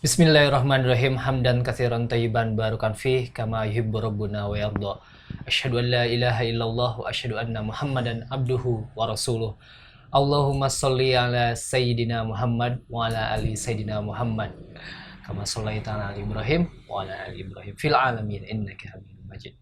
Bismillahirrahmanirrahim. Hamdan katsiran thayyiban barakan fih kama yuhibbu rabbuna wa yarda. Asyhadu an la ilaha illallah wa asyhadu anna Muhammadan abduhu wa rasuluh. Allahumma sholli ala sayyidina Muhammad wa ala ali sayyidina Muhammad. Kama shallaita ala ali Ibrahim wa ala ali Ibrahim fil alamin innaka Hamidum Majid.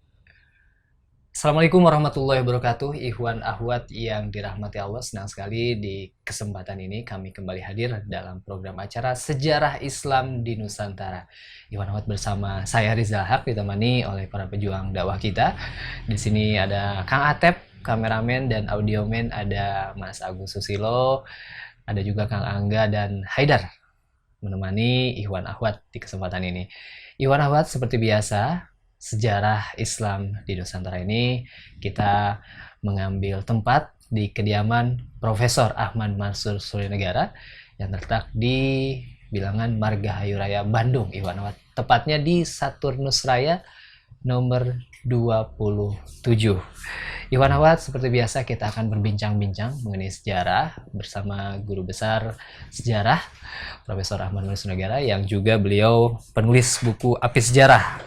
Assalamualaikum warahmatullahi wabarakatuh. Ikhwan akhwat yang dirahmati Allah, senang sekali di kesempatan ini kami kembali hadir dalam program acara Sejarah Islam di Nusantara. Ikhwan akhwat bersama saya Rizal Haq ditemani oleh para pejuang dakwah kita. Di sini ada Kang Atep, kameramen dan audiomen, ada Mas Agus Susilo, ada juga Kang Angga dan Haidar menemani Ikhwan akhwat di kesempatan ini. Ikhwan akhwat, seperti biasa, Sejarah Islam di Nusantara ini kita mengambil tempat di kediaman Profesor Ahmad Mansur Suryanegara yang terletak di Bilangan Margahayu Raya, Bandung, Iwan Awad. Tepatnya di Saturnus Raya nomor 27. Iwan Awad, seperti biasa kita akan berbincang-bincang mengenai sejarah bersama guru besar sejarah Profesor Ahmad Mansur Suryanegara yang juga beliau penulis buku Api Sejarah,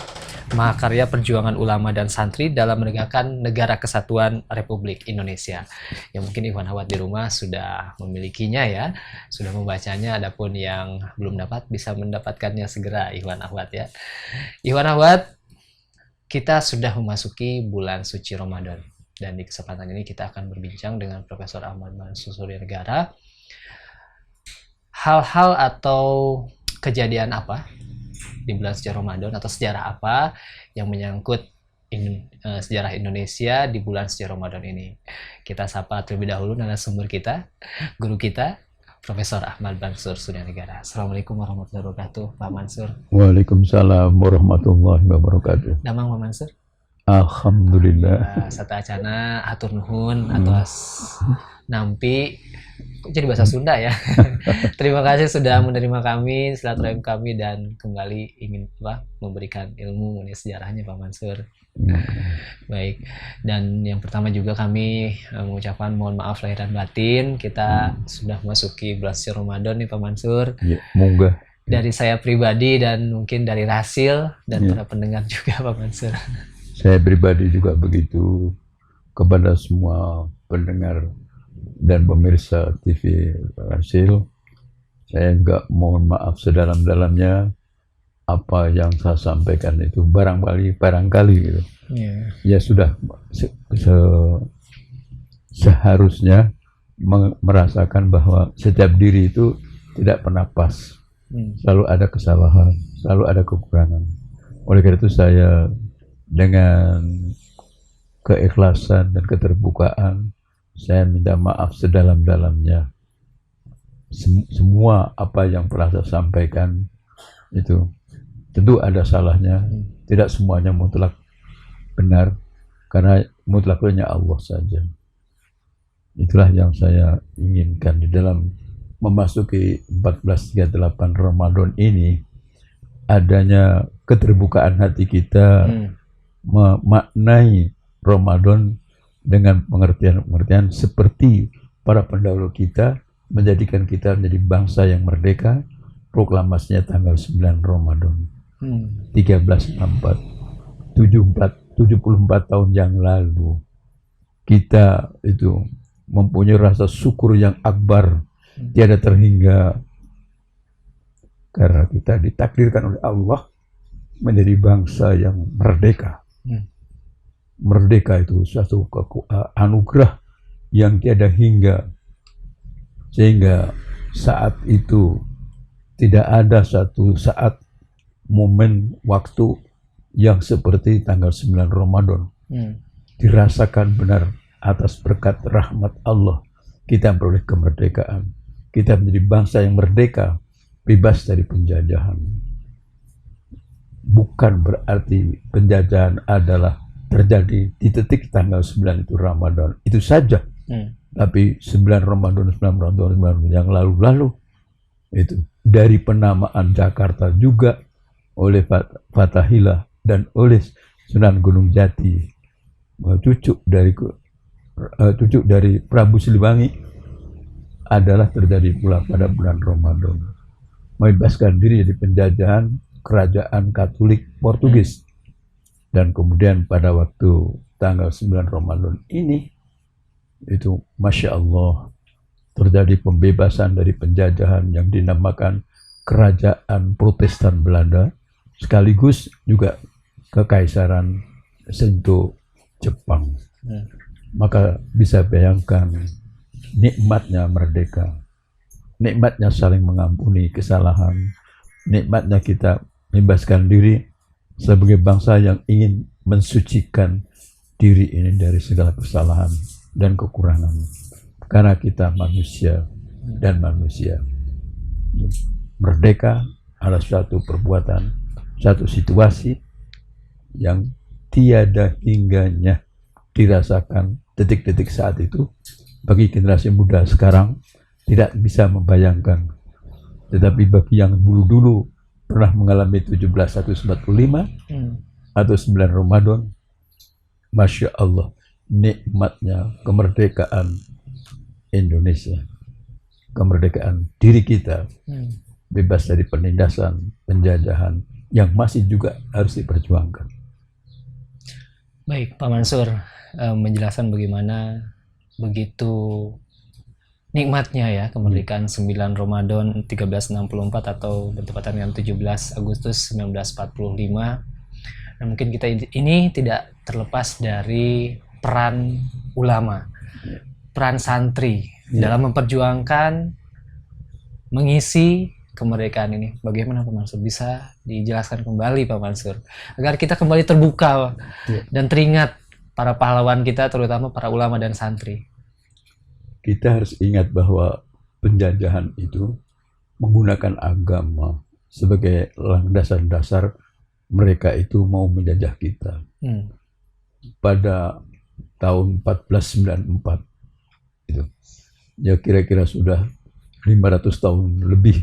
Mahakarya Perjuangan Ulama dan Santri dalam Menegakkan Negara Kesatuan Republik Indonesia. Ya, mungkin Ikhwan Akhwat di rumah sudah memilikinya ya, sudah membacanya. Adapun yang belum dapat bisa mendapatkannya segera, Ikhwan Akhwat ya. Ikhwan Akhwat, kita sudah memasuki bulan suci Ramadan dan di kesempatan ini kita akan berbincang dengan Profesor Ahmad Mansur Suryanegara hal-hal atau kejadian apa di bulan suci Ramadan atau sejarah apa yang menyangkut sejarah Indonesia di bulan suci Ramadan ini. Kita sapa terlebih dahulu narasumber kita, guru kita, Profesor Ahmad Mansur Suryanegara. Assalamualaikum warahmatullahi wabarakatuh, Pak Mansur. Waalaikumsalam warahmatullahi wabarakatuh. Damang Pak Mansur. Alhamdulillah. Sata acana hatur nuhun atas nampi. Kok jadi bahasa Sunda ya? Terima kasih sudah menerima kami, silaturahim kami, dan kembali ingin memberikan ilmu mengenai sejarahnya Pak Mansur. Baik, dan yang pertama juga kami mengucapkan mohon maaf lahir dan batin. Kita sudah memasuki bulan suci Ramadan nih Pak Mansur. Ya, moga. Dari saya pribadi dan mungkin dari Rasil dan para pendengar juga Pak Mansur. Saya pribadi juga begitu kepada semua pendengar dan pemirsa TV Rasil. Saya juga mohon maaf sedalam-dalamnya apa yang saya sampaikan itu barangkali gitu. Ya sudah seharusnya merasakan bahwa setiap diri itu tidak pernah pas. Selalu ada kesalahan, selalu ada kekurangan. Oleh karena itu saya dengan keikhlasan dan keterbukaan saya minta maaf sedalam-dalamnya. Semua apa yang pernah saya sampaikan itu tentu ada salahnya. Tidak semuanya mutlak benar, karena mutlak hanya Allah saja. Itulah yang saya inginkan di dalam memasuki 1438 Ramadan ini, adanya keterbukaan hati kita memaknai Ramadan dengan pengertian-pengertian seperti para pendahulu kita menjadikan kita menjadi bangsa yang merdeka. Proklamasinya tanggal 9 Ramadan 1364, 74 tahun yang lalu. Kita itu mempunyai rasa syukur yang akbar tiada terhingga, karena kita ditakdirkan oleh Allah menjadi bangsa yang merdeka. Merdeka itu suatu anugerah yang tiada hingga, sehingga saat itu tidak ada satu saat momen waktu yang seperti tanggal 9 Ramadan dirasakan benar atas berkat rahmat Allah kita memperoleh kemerdekaan. Kita menjadi bangsa yang merdeka, bebas dari penjajahan. Bukan berarti penjajahan adalah terjadi di titik tanggal 9 itu Ramadan. Itu saja. Tapi 9 Ramadan yang lalu-lalu itu dari penamaan Jakarta juga oleh Fatahillah dan oleh Sunan Gunung Jati, cucu dari Prabu Siliwangi, adalah terjadi pula pada bulan Ramadan. membebaskan diri dari penjajahan kerajaan Katolik Portugis. Dan kemudian pada waktu tanggal 9 Ramadan ini, itu Masya Allah, terjadi pembebasan dari penjajahan yang dinamakan Kerajaan Protestan Belanda, sekaligus juga Kekaisaran Shinto Jepang. Maka bisa bayangkan nikmatnya merdeka, nikmatnya saling mengampuni kesalahan, nikmatnya kita membebaskan diri sebagai bangsa yang ingin mensucikan diri ini dari segala kesalahan dan kekurangan. Karena kita manusia dan manusia. Merdeka adalah suatu perbuatan, satu situasi yang tiada hingganya dirasakan detik-detik saat itu. Bagi generasi muda sekarang tidak bisa membayangkan. Tetapi bagi yang dulu-dulu pernah mengalami 17/145 atau 9 Ramadan, Masya Allah, nikmatnya kemerdekaan Indonesia, kemerdekaan diri kita, bebas dari penindasan, penjajahan yang masih juga harus diperjuangkan. Baik, Pak Mansur menjelaskan bagaimana begitu nikmatnya ya kemerdekaan 9 Ramadan 1364 atau bertepatan dengan 17 Agustus 1945. Dan mungkin kita ini tidak terlepas dari peran ulama, peran santri dalam memperjuangkan mengisi kemerdekaan ini. Bagaimana Pak Mansur? Bisa dijelaskan kembali Pak Mansur agar kita kembali terbuka dan teringat para pahlawan kita, terutama para ulama dan santri. Kita harus ingat bahwa penjajahan itu menggunakan agama sebagai landasan dasar. Mereka itu mau menjajah kita. Pada tahun 1494 itu, ya kira-kira sudah 500 tahun lebih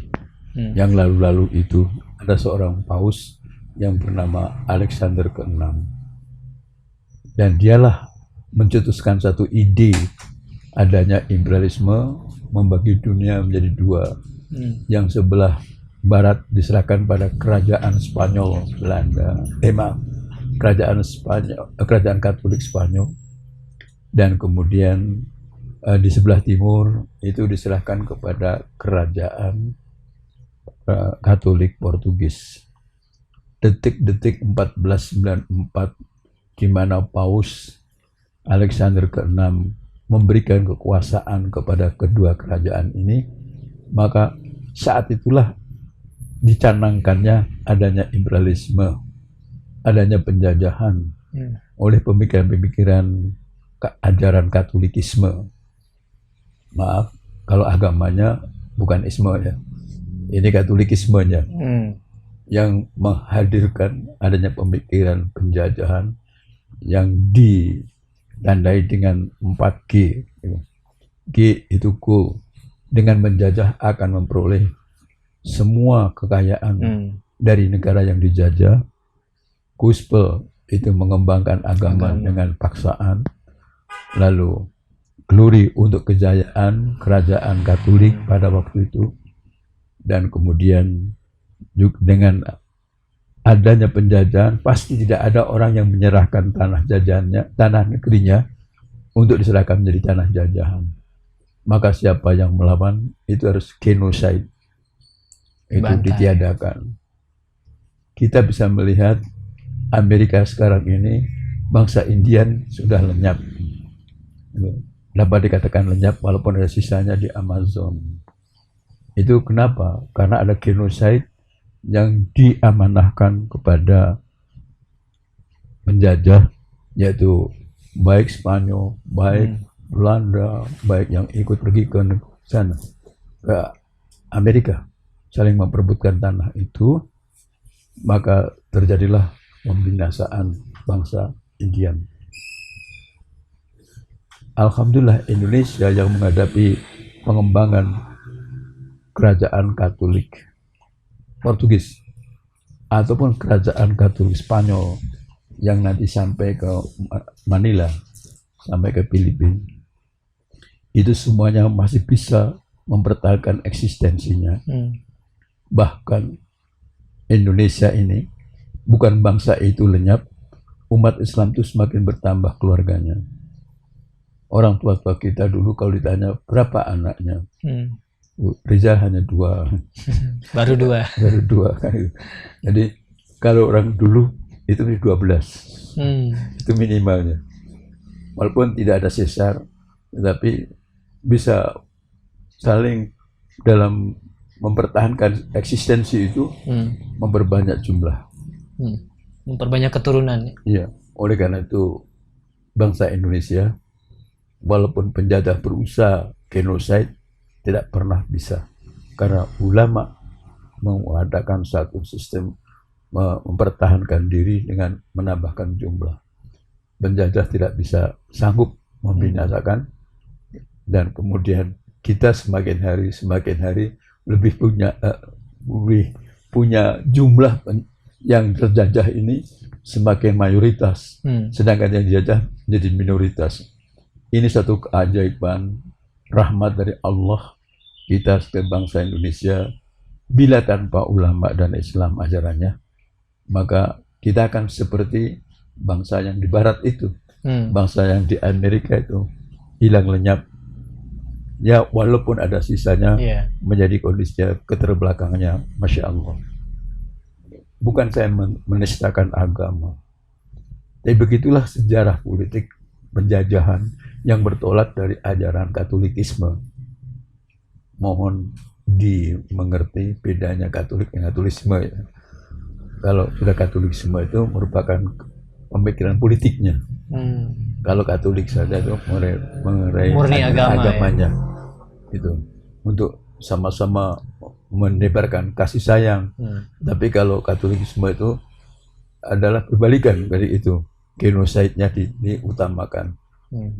yang lalu-lalu itu, ada seorang paus yang bernama Alexander ke-6, dan dialah mencetuskan satu ide adanya imperialisme, membagi dunia menjadi dua. Yang sebelah barat diserahkan pada kerajaan Spanyol Belanda, kerajaan Katolik Spanyol, dan kemudian di sebelah timur itu diserahkan kepada kerajaan Katolik Portugis. Detik-detik 1494 di mana Paus Alexander ke-6 memberikan kekuasaan kepada kedua kerajaan ini, maka saat itulah dicanangkannya adanya imperialisme, adanya penjajahan oleh pemikiran-pemikiran ajaran Katolikisme. Maaf, kalau agamanya bukan isme ya, ini Katolikismenya yang menghadirkan adanya pemikiran penjajahan yang ditandai dengan 4G. G itu go, dengan menjajah akan memperoleh semua kekayaan dari negara yang dijajah. Gospel itu mengembangkan agama dengan paksaan. Lalu glory untuk kejayaan kerajaan Katolik pada waktu itu. Dan kemudian dengan adanya penjajahan, pasti tidak ada orang yang menyerahkan tanah jajahannya, tanah negerinya untuk diserahkan menjadi tanah jajahan. Maka siapa yang melawan itu harus genocide, itu ditiadakan. Kita bisa melihat Amerika sekarang ini, bangsa Indian sudah lenyap, dapat dikatakan lenyap walaupun ada sisanya di Amazon. Itu kenapa? Karena ada genocide yang diamanahkan kepada penjajah, yaitu baik Spanyol, baik Belanda, baik yang ikut pergi ke sana, ke Amerika, saling memperebutkan tanah itu. Maka terjadilah pembinasaan bangsa Indian. Alhamdulillah Indonesia yang menghadapi pengembangan kerajaan Katolik Portugis ataupun kerajaan Katolik Spanyol yang nanti sampai ke Manila, sampai ke Filipina, itu semuanya masih bisa mempertahankan eksistensinya Bahkan Indonesia ini, bukan bangsa itu lenyap, umat Islam itu semakin bertambah keluarganya. Orang tua-tua kita dulu kalau ditanya berapa anaknya, Rizal hanya 2. Baru 2. Baru 2 kan. Jadi kalau orang dulu itu 12. Itu minimalnya. Walaupun tidak ada sesar, tetapi bisa saling dalam mempertahankan eksistensi itu, memperbanyak jumlah. Memperbanyak keturunan. Iya, oleh karena itu bangsa Indonesia, walaupun penjajah berusaha genocide, tidak pernah bisa. Karena ulama mengadakan satu sistem mempertahankan diri dengan menambahkan jumlah. Penjajah tidak bisa sanggup membinasakan, dan kemudian kita semakin hari lebih punya jumlah yang terjajah ini semakin mayoritas, sedangkan yang dijajah menjadi minoritas. Ini satu keajaiban rahmat dari Allah kita sebagai bangsa Indonesia. Bila tanpa ulama dan Islam ajarannya, maka kita akan seperti bangsa yang di barat itu, bangsa yang di Amerika itu hilang lenyap. Ya, walaupun ada sisanya, menjadi kondisinya keterbelakangannya, Masya Allah. Bukan saya menistakan agama, tapi begitulah sejarah politik penjajahan yang bertolak dari ajaran Katolikisme. Mohon dimengerti bedanya Katolik dengan Katolisme. Ya. Kalau sudah Katolikisme itu merupakan pemikiran politiknya. Kalau Katolik saja itu murni agamanya. Itu untuk sama-sama menebarkan kasih sayang. Tapi kalau Katolikisme itu adalah berbalikan dari itu, genosida-nya diutamakan.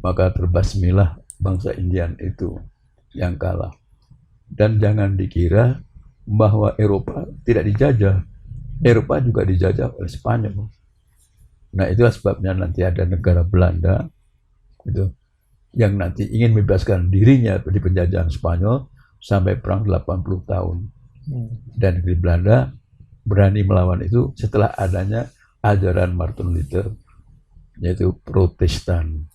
Maka terbasmilah bangsa Indian itu yang kalah. Dan jangan dikira bahwa Eropa tidak dijajah. Eropa juga dijajah oleh Spanyol. Nah, itulah sebabnya nanti ada negara Belanda itu yang nanti ingin membebaskan dirinya dari penjajahan Spanyol sampai perang 80 tahun. Dan negeri Belanda berani melawan itu setelah adanya ajaran Martin Luther, yaitu Protestan.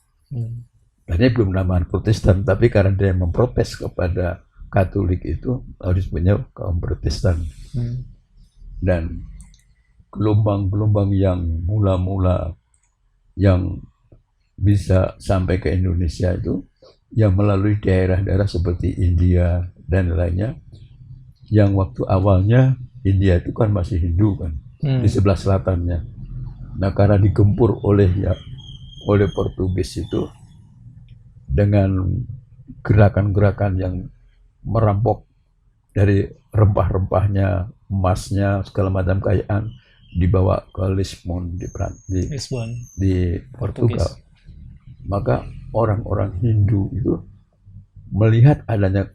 Tadinya belum namakan Protestan, tapi karena dia memprotes kepada Katolik itu, lalu disebutnya kaum Protestan. Dan gelombang-gelombang yang mula-mula yang bisa sampai ke Indonesia itu yang melalui daerah-daerah seperti India dan lainnya, yang waktu awalnya India itu kan masih Hindu kan, di sebelah selatannya. Nah, karena digempur oleh Portugis itu dengan gerakan-gerakan yang merampok dari rempah-rempahnya, emasnya, segala macam kekayaan, dibawa ke Lisbon di Portugal. Maka orang-orang Hindu itu melihat adanya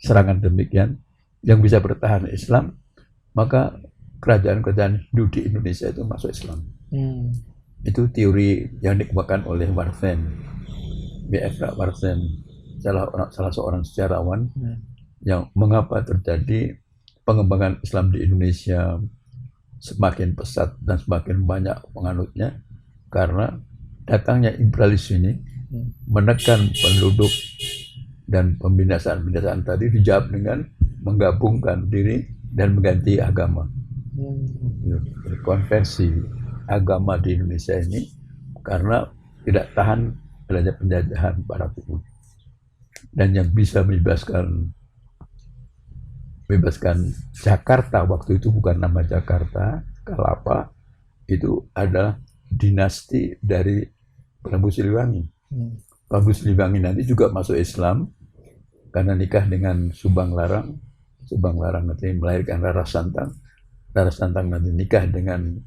serangan demikian yang bisa bertahan Islam, maka kerajaan-kerajaan Hindu di Indonesia itu masuk Islam. Itu teori yang dikembangkan oleh Warthen, B.F. Warthen, salah seorang sejarawan, yang mengapa terjadi pengembangan Islam di Indonesia semakin pesat dan semakin banyak penganutnya, karena datangnya imperialis ini menekan penduduk, dan pembinasaan tadi dijawab dengan menggabungkan diri dan mengganti agama. Konversi agama di Indonesia ini karena tidak tahan adanya penjajahan para suku. Dan yang bisa membebaskan Jakarta waktu itu bukan nama Jakarta, Kalapa, itu ada dinasti dari Prabu Siliwangi. Prabu Siliwangi nanti juga masuk Islam karena nikah dengan Subang Larang. Subang Larang nanti melahirkan Rara Santang. Rara Santang nanti nikah dengan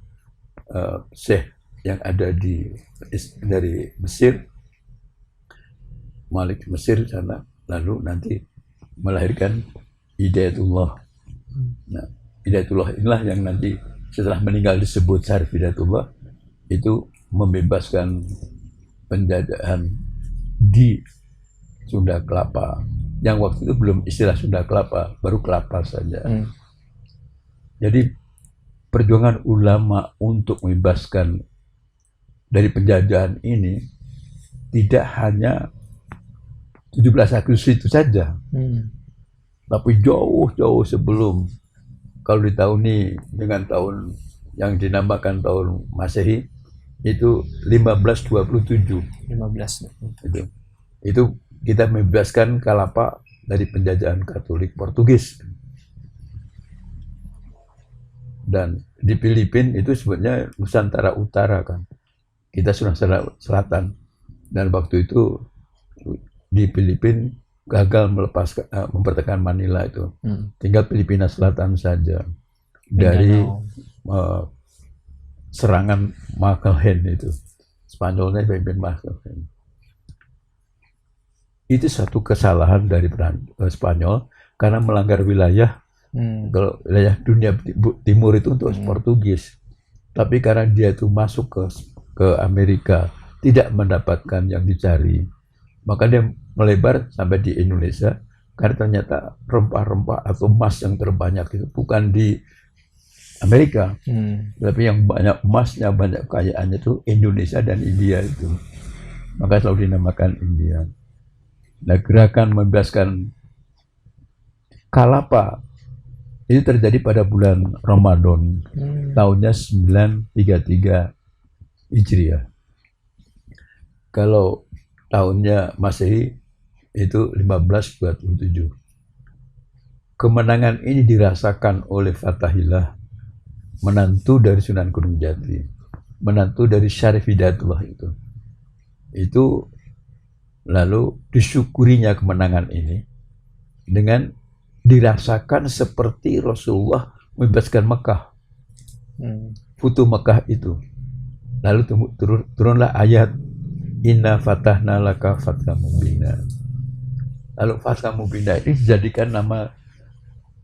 Syekh yang ada dari Mesir, Malik Mesir sana, lalu nanti melahirkan Hidayatullah. Nah, Hidayatullah inilah yang nanti setelah meninggal disebut Syarif Hidayatullah, itu membebaskan penjajahan di Sunda Kelapa. Yang waktu itu belum istilah Sunda Kelapa, baru kelapa saja. Jadi perjuangan ulama untuk membebaskan dari penjajahan ini tidak hanya 17 Agustus itu saja, tapi jauh-jauh sebelum. Kalau ditahuni dengan tahun yang dinamakan tahun Masehi itu 1527. 15. Itu kita membebaskan Kalapa dari penjajahan Katolik Portugis. Dan di Filipina itu sebenarnya Nusantara Utara kan. Kita Nusantara Selatan. Dan waktu itu di Filipina gagal mempertekan Manila itu. Tinggal Filipina Selatan saja. Dari serangan Magellan itu. Spanyolnya pimpin Magellan. Itu satu kesalahan dari Spanyol karena melanggar wilayah. Kalau wilayah dunia timur itu untuk Portugis, tapi karena dia itu masuk ke Amerika tidak mendapatkan yang dicari, maka dia melebar sampai di Indonesia. Karena ternyata rempah-rempah atau emas yang terbanyak itu bukan di Amerika, tapi yang banyak emasnya, banyak kekayaannya itu Indonesia dan India itu, maka selalu dinamakan India. Nah, gerakan membebaskan Kalapa itu terjadi pada bulan Ramadan tahunnya 933 Hijriah. Kalau tahunnya Masehi itu 1527. Kemenangan ini dirasakan oleh Fathahillah, menantu dari Sunan Gunung Jati, menantu dari Syarif Hidayatullah itu. Itu lalu disyukurinya kemenangan ini dengan dirasakan seperti Rasulullah membebaskan Mekah, Futuh Mekah itu. Lalu turunlah ayat Inna fatahna laka fatham mubina. Lalu fatham mubina ini dijadikan nama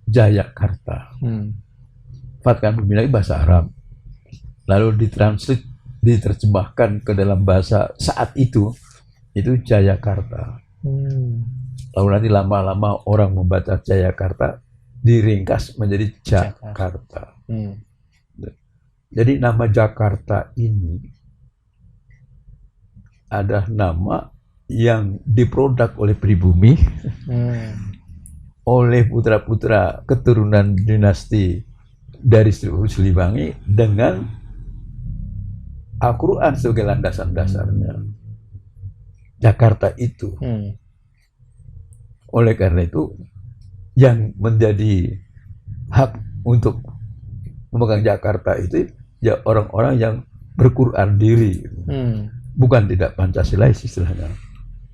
Jayakarta. Fatham mubina itu bahasa Arab. Lalu diterjemahkan ke dalam bahasa saat itu Jayakarta. Lalu nanti lama-lama orang membaca Jayakarta diringkas menjadi Jakarta. Jadi nama Jakarta ini adalah nama yang diproduk oleh pribumi, oleh putra-putra keturunan dinasti dari Siliwangi dengan Al-Quran sebagai landasan dasarnya. Jakarta itu. Oleh karena itu, yang menjadi hak untuk memegang Jakarta itu ya orang-orang yang berquran diri, bukan tidak Pancasilais istilahnya.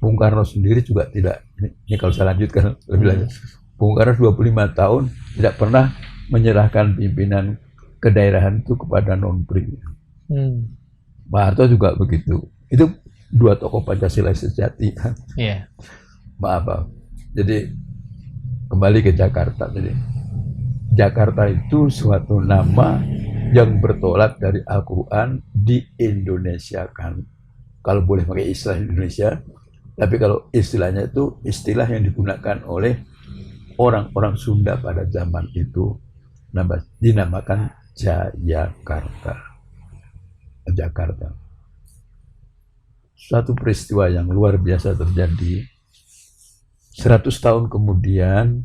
Bung Karno sendiri juga tidak. Ini kalau saya lanjutkan lebih lanjut. Bung Karno 25 tahun tidak pernah menyerahkan pimpinan kedaerahan itu kepada non-pri. Pak Harto juga begitu. Itu dua tokoh Pancasila sejati kan. Maaf. Jadi kembali ke Jakarta. Jadi Jakarta itu suatu nama yang bertolak dari Al-Quran di-Indonesiakan. Kalau boleh pakai istilah Indonesia, tapi kalau istilahnya itu istilah yang digunakan oleh orang-orang Sunda pada zaman itu, dinamakan Jayakarta. Suatu peristiwa yang luar biasa terjadi 100 tahun kemudian,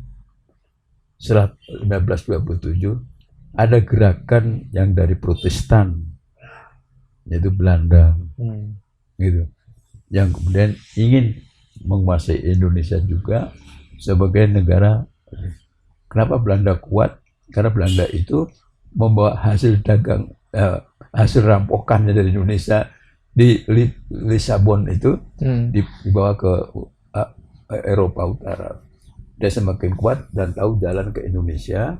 setelah 1527, ada gerakan yang dari Protestan, yaitu Belanda, gitu, yang kemudian ingin menguasai Indonesia juga sebagai negara. Kenapa Belanda kuat? Karena Belanda itu membawa hasil dagang, hasil rampokannya dari Indonesia di Lisabon itu dibawa ke Eropa Utara. Dia semakin kuat dan tahu jalan ke Indonesia,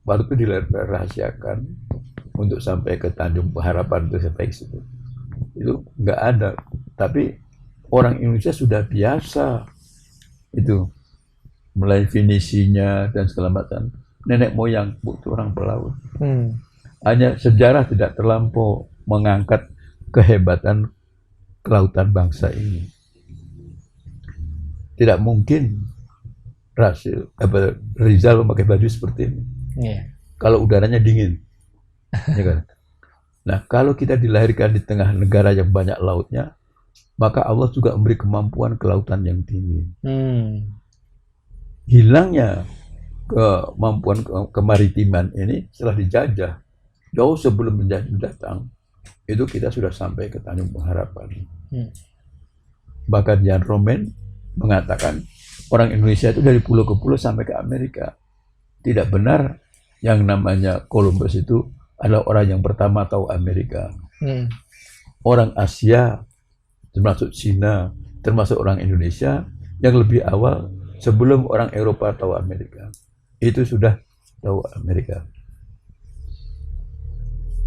baru itu dirahasiakan untuk sampai ke Tanjung Harapan itu sampai ke situ. Itu nggak ada, tapi orang Indonesia sudah biasa itu mulai finisinya dan segala macam. Nenek moyang itu orang pelaut. Hanya sejarah tidak terlampau mengangkat kehebatan kelautan bangsa ini. Tidak mungkin Rizal memakai baju seperti ini. kalau udaranya dingin. Ya kan? Nah, kalau kita dilahirkan di tengah negara yang banyak lautnya, maka Allah juga memberi kemampuan ke lautan yang tinggi. Hilangnya kemampuan kemaritiman ini setelah dijajah, jauh sebelum penjajah datang, itu kita sudah sampai ke Tanjung Pengharapan. Bahkan Jan Romen mengatakan orang Indonesia itu dari pulau ke pulau sampai ke Amerika. Tidak benar yang namanya Columbus itu adalah orang yang pertama tahu Amerika. Orang Asia, termasuk Cina, termasuk orang Indonesia, yang lebih awal sebelum orang Eropa tahu Amerika, itu sudah tahu Amerika.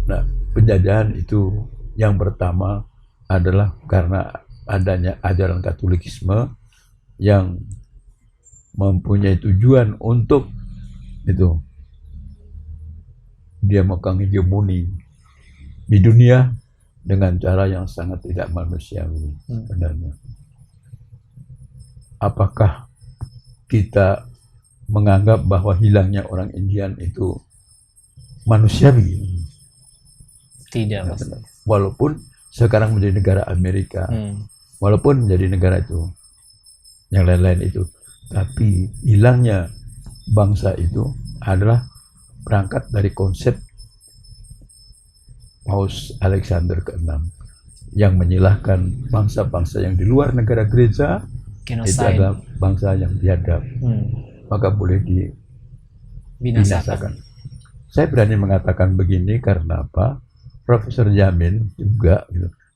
Nah, penjajahan itu yang pertama adalah karena adanya ajaran Katolikisme yang mempunyai tujuan untuk itu dia memegang hegemoni di dunia dengan cara yang sangat tidak manusiawi. Sebenarnya, apakah kita menganggap bahwa hilangnya orang Indian itu manusiawi? Tidak, Mas. Walaupun sekarang menjadi negara Amerika, walaupun menjadi negara itu, yang lain-lain itu, tapi hilangnya bangsa itu adalah berangkat dari konsep Paus Alexander ke-6 yang menyilahkan bangsa-bangsa yang di luar negara gereja itu adalah bangsa yang biadab, maka boleh dibinasakan. Saya berani mengatakan begini karena apa? Profesor Yamin juga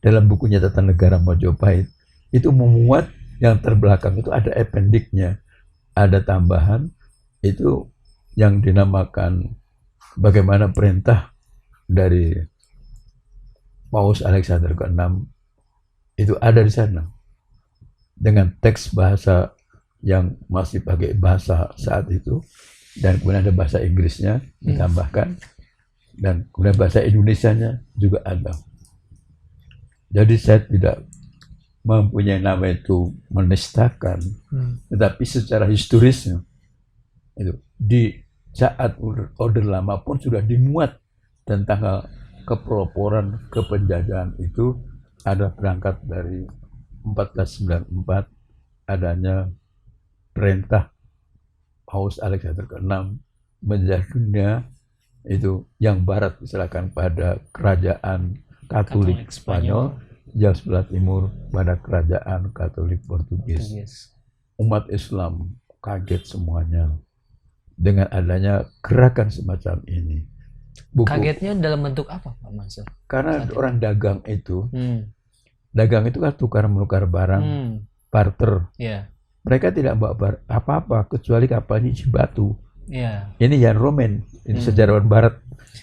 dalam bukunya Tata Negara Mojopahit itu memuat yang terbelakang itu ada appendiknya, ada tambahan itu yang dinamakan bagaimana perintah dari Paus Alexander ke-6 itu ada di sana dengan teks bahasa yang masih pakai bahasa saat itu, dan kemudian ada bahasa Inggrisnya ditambahkan, dan kemudian bahasa Indonesianya juga ada. Jadi saya tidak mempunyai nama itu menistakan, tetapi secara historisnya itu di saat Orde Lama pun sudah dimuat tentang kepeloporan kepenjajahan itu ada berangkat dari 1494 adanya perintah Paus Alexander ke-6 menjajah dunia itu yang barat diserahkan pada kerajaan Katolik Spanyol, yang sebelah timur pada kerajaan Katolik Portugis. Umat Islam kaget semuanya dengan adanya gerakan semacam ini. Kagetnya dalam bentuk apa, Pak Mansur? Karena orang dagang itu kan tukar menukar barang, barter. Mereka tidak bawa apa-apa kecuali kapalnya isi batu. Ini Jan Romen, ini sejarawan Barat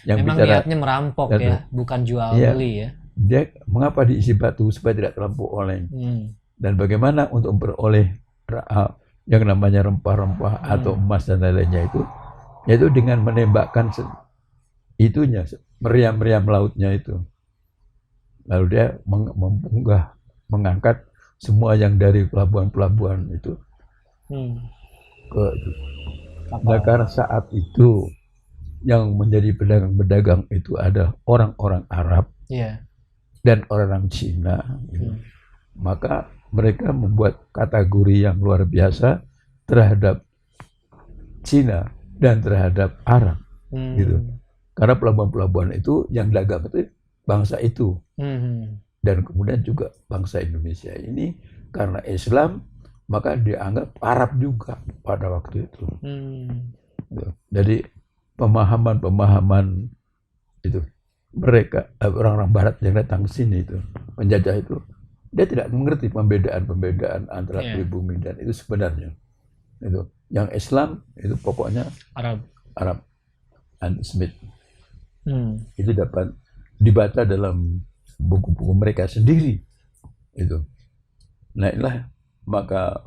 yang memang bicara. Niatnya merampok ya, bukan jual beli ya. Dia mengapa diisi batu supaya tidak terlampau oleng. Dan bagaimana untuk memperoleh yang namanya rempah-rempah atau emas dan lain-lainnya itu, yaitu dengan menembakkan itunya, meriam-meriam lautnya itu. Lalu dia mengangkat semua yang dari pelabuhan-pelabuhan itu ke itu. Nah, karena saat itu yang menjadi pedagang-pedagang itu ada orang-orang Arab dan orang Cina, maka mereka membuat kategori yang luar biasa terhadap Cina dan terhadap Arab, gitu. Karena pelabuhan-pelabuhan itu yang dagang itu bangsa itu, dan kemudian juga bangsa Indonesia ini karena Islam maka dianggap Arab juga pada waktu itu. Jadi pemahaman itu mereka orang-orang Barat yang datang ke sini itu penjajah itu dia tidak mengerti pembedaan antara pribumi dan itu sebenarnya itu yang Islam itu pokoknya Arab Smith. Itu dapat dibaca dalam buku-buku mereka sendiri itu. Nah inilah maka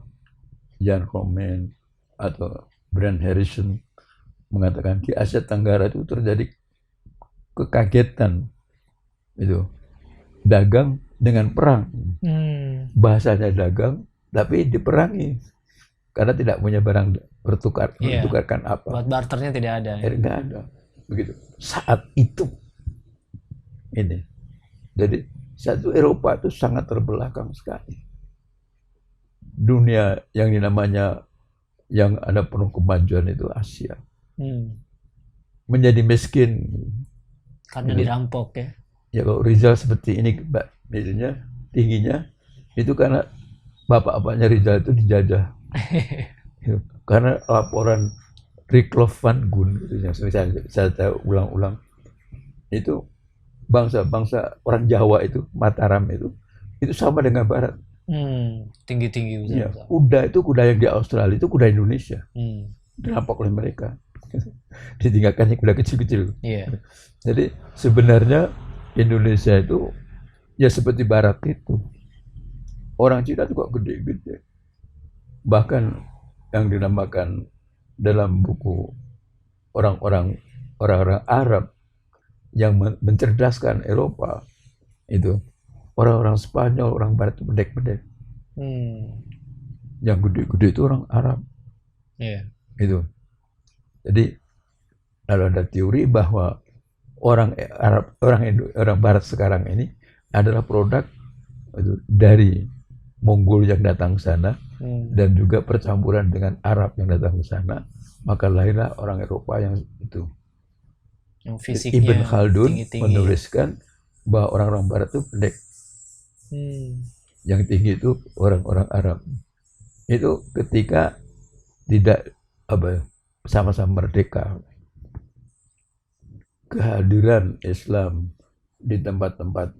Jan Romen atau Brand Harrison mengatakan di Asia Tenggara itu terjadi kekagetan itu, dagang dengan perang. Bahasanya dagang tapi diperangi karena tidak punya barang bertukarkan apa. Buat barternya tidak ada. Nggak ada. begitu. Saat itu ini, jadi saat itu Eropa itu sangat terbelakang sekali. Dunia yang namanya yang ada penuh kemajuan itu Asia menjadi miskin Karena Gitu. dirampok ya. Ya kalau Rizal seperti ini misalnya tingginya itu karena bapak-bapaknya Rizal itu dijajah. Gitu. Karena laporan Rickloff van Goon gitu, yang saya ulang-ulang itu bangsa orang Jawa itu Mataram itu sama dengan Barat. Tinggi-tinggi Ya, besar. kuda yang di Australia itu kuda Indonesia dirampok oleh mereka. Ditinggalkannya kuda kecil-kecil. Iya. Jadi sebenarnya Indonesia itu ya seperti Barat itu. Orang Cina juga gede-gede. Bahkan yang dinamakan dalam buku orang-orang Arab yang mencerdaskan Eropa itu orang-orang Spanyol, orang Barat itu pendek-pendek. Yang gede-gede itu orang Arab. Iya. Itu. Jadi lalu ada teori bahwa orang Arab, orang Barat sekarang ini adalah produk dari Mongol yang datang ke sana dan juga percampuran dengan Arab yang datang ke sana, maka lahirlah orang Eropa yang itu. Yang fisiknya Ibn Khaldun tinggi-tinggi. menuliskan bahwa orang-orang Barat itu pendek, yang tinggi itu orang-orang Arab. Itu ketika tidak sama-sama merdeka. Kehadiran Islam di tempat-tempat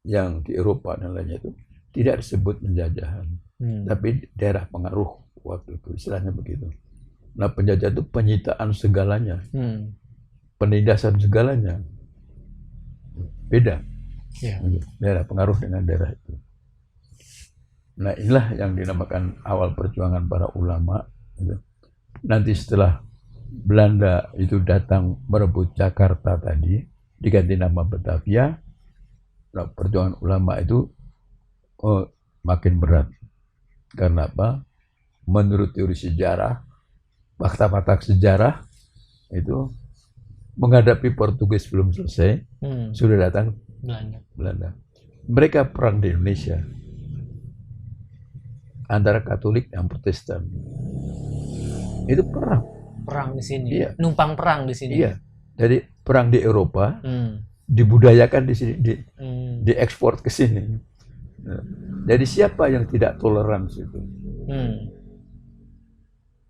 yang di Eropa dan lainnya itu tidak disebut penjajahan, tapi daerah pengaruh waktu itu, istilahnya begitu. Nah, penjajah itu penyitaan segalanya, penindasan segalanya, beda. Yeah. Daerah pengaruh dengan daerah itu. Nah, inilah yang dinamakan awal perjuangan para ulama. Nanti setelah Belanda itu datang merebut Jakarta tadi, diganti nama Batavia, nah, perjuangan ulama itu makin berat. Karena apa? Menurut teori sejarah, fakta-fakta sejarah itu menghadapi Portugis belum selesai, sudah datang Belanda. Mereka perang di Indonesia antara Katolik dan Protestan. Itu perang di sini. Iya. Numpang perang di sini. Iya. Jadi perang di Eropa dibudayakan di sini, diekspor ke sini. Nah, jadi siapa yang tidak toleran itu?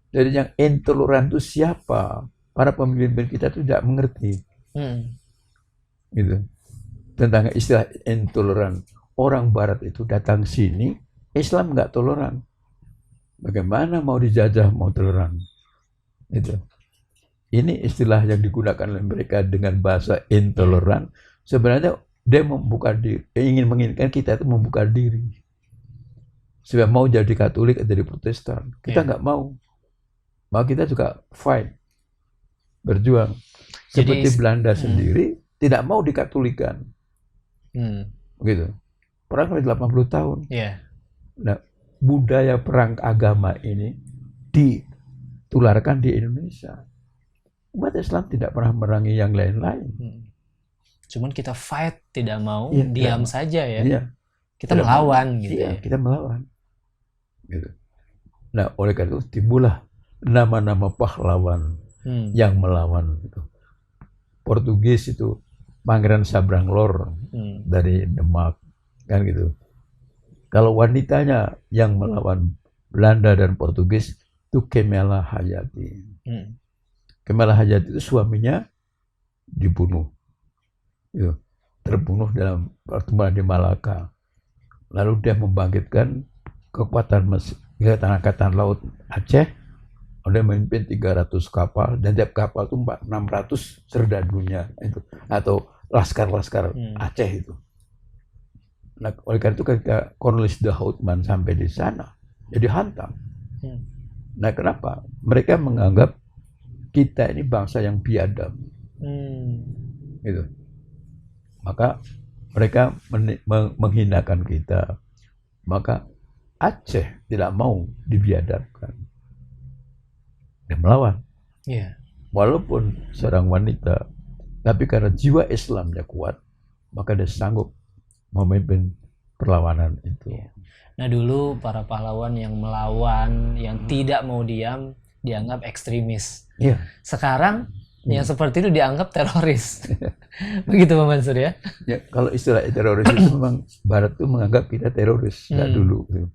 Jadi yang intoleran itu siapa? Para pemimpin kita itu tidak mengerti. Gitu. Tentang istilah intoleran. Orang Barat itu datang sini, Islam nggak toleran. Bagaimana mau dijajah, mau toleran? Itu. Ini istilah yang digunakan oleh mereka dengan bahasa intoleran. Sebenarnya dia membuka diri, ingin menginginkan kita itu membuka diri. Supaya mau jadi Katolik atau jadi Protestan. Kita nggak mau. Mau kita juga fight. Berjuang. Seperti Belanda sendiri tidak mau dikatolikan. Begitu. Perang sampai 80 tahun. Nah, budaya perang agama ini ditularkan di Indonesia. Umat Islam tidak pernah merangi yang lain-lain. Cuman kita fight, tidak mau, Iya, diam saja ya. Iya. Kita melawan gitu Iya, ya. kita melawan. Gitu. Nah, oleh karena itu timbullah nama-nama pahlawan yang melawan. Gitu. Portugis itu Pangeran Sabranglor dari Demak, kan gitu. Kalau wanitanya yang melawan Belanda dan Portugis itu Kemala Hayati. Kemala Hayati itu suaminya dibunuh, gitu. Terbunuh dalam pertempuran di Malaka. Lalu dia membangkitkan kekuatan angkatan laut Aceh. Dia memimpin 300 kapal dan tiap kapal itu 600 serdadunya itu atau laskar-laskar Aceh itu. Nah, oleh karena itu ketika Cornelis de Houtman sampai di sana, jadi hantam. Nah, kenapa? Mereka menganggap kita ini bangsa yang biadab. Gitu. Maka mereka menghinakan kita. Maka Aceh tidak mau dibiadabkan. Dia melawan. walaupun seorang wanita, tapi karena jiwa Islamnya kuat, maka dia sanggup memimpin perlawanan itu. Nah dulu para pahlawan yang melawan, yang tidak mau diam, dianggap ekstremis. Iya. Sekarang yang seperti itu dianggap teroris. Begitu Pak Mansur ya? Ya, kalau istilah teroris itu memang Barat itu menganggap kita teroris dulu. Gitu.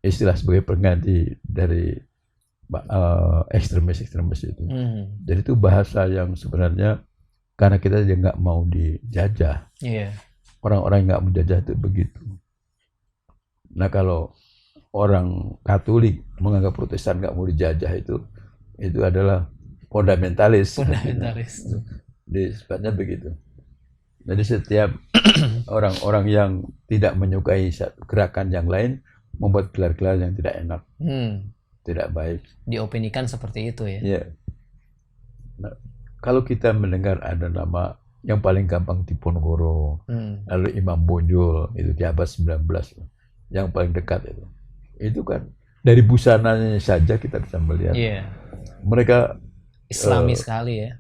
Istilah sebagai pengganti dari ekstremis itu. Jadi itu bahasa yang sebenarnya karena kita juga nggak mau dijajah. Iya. Orang-orang yang nggak mau dijajah itu begitu. Nah kalau orang Katolik menganggap Protestan nggak mau dijajah itu adalah fundamentalis. Fundamentalis. Jadi sebabnya begitu. Jadi setiap orang-orang yang tidak menyukai gerakan yang lain membuat gelar-gelar yang tidak enak, tidak baik. Diopinikan seperti itu ya? Iya. Nah, kalau kita mendengar ada nama yang paling gampang Diponegoro, lalu Imam Bonjol itu di abad 19, yang paling dekat itu kan dari busananya saja kita bisa melihat. Mereka Islami sekali ya.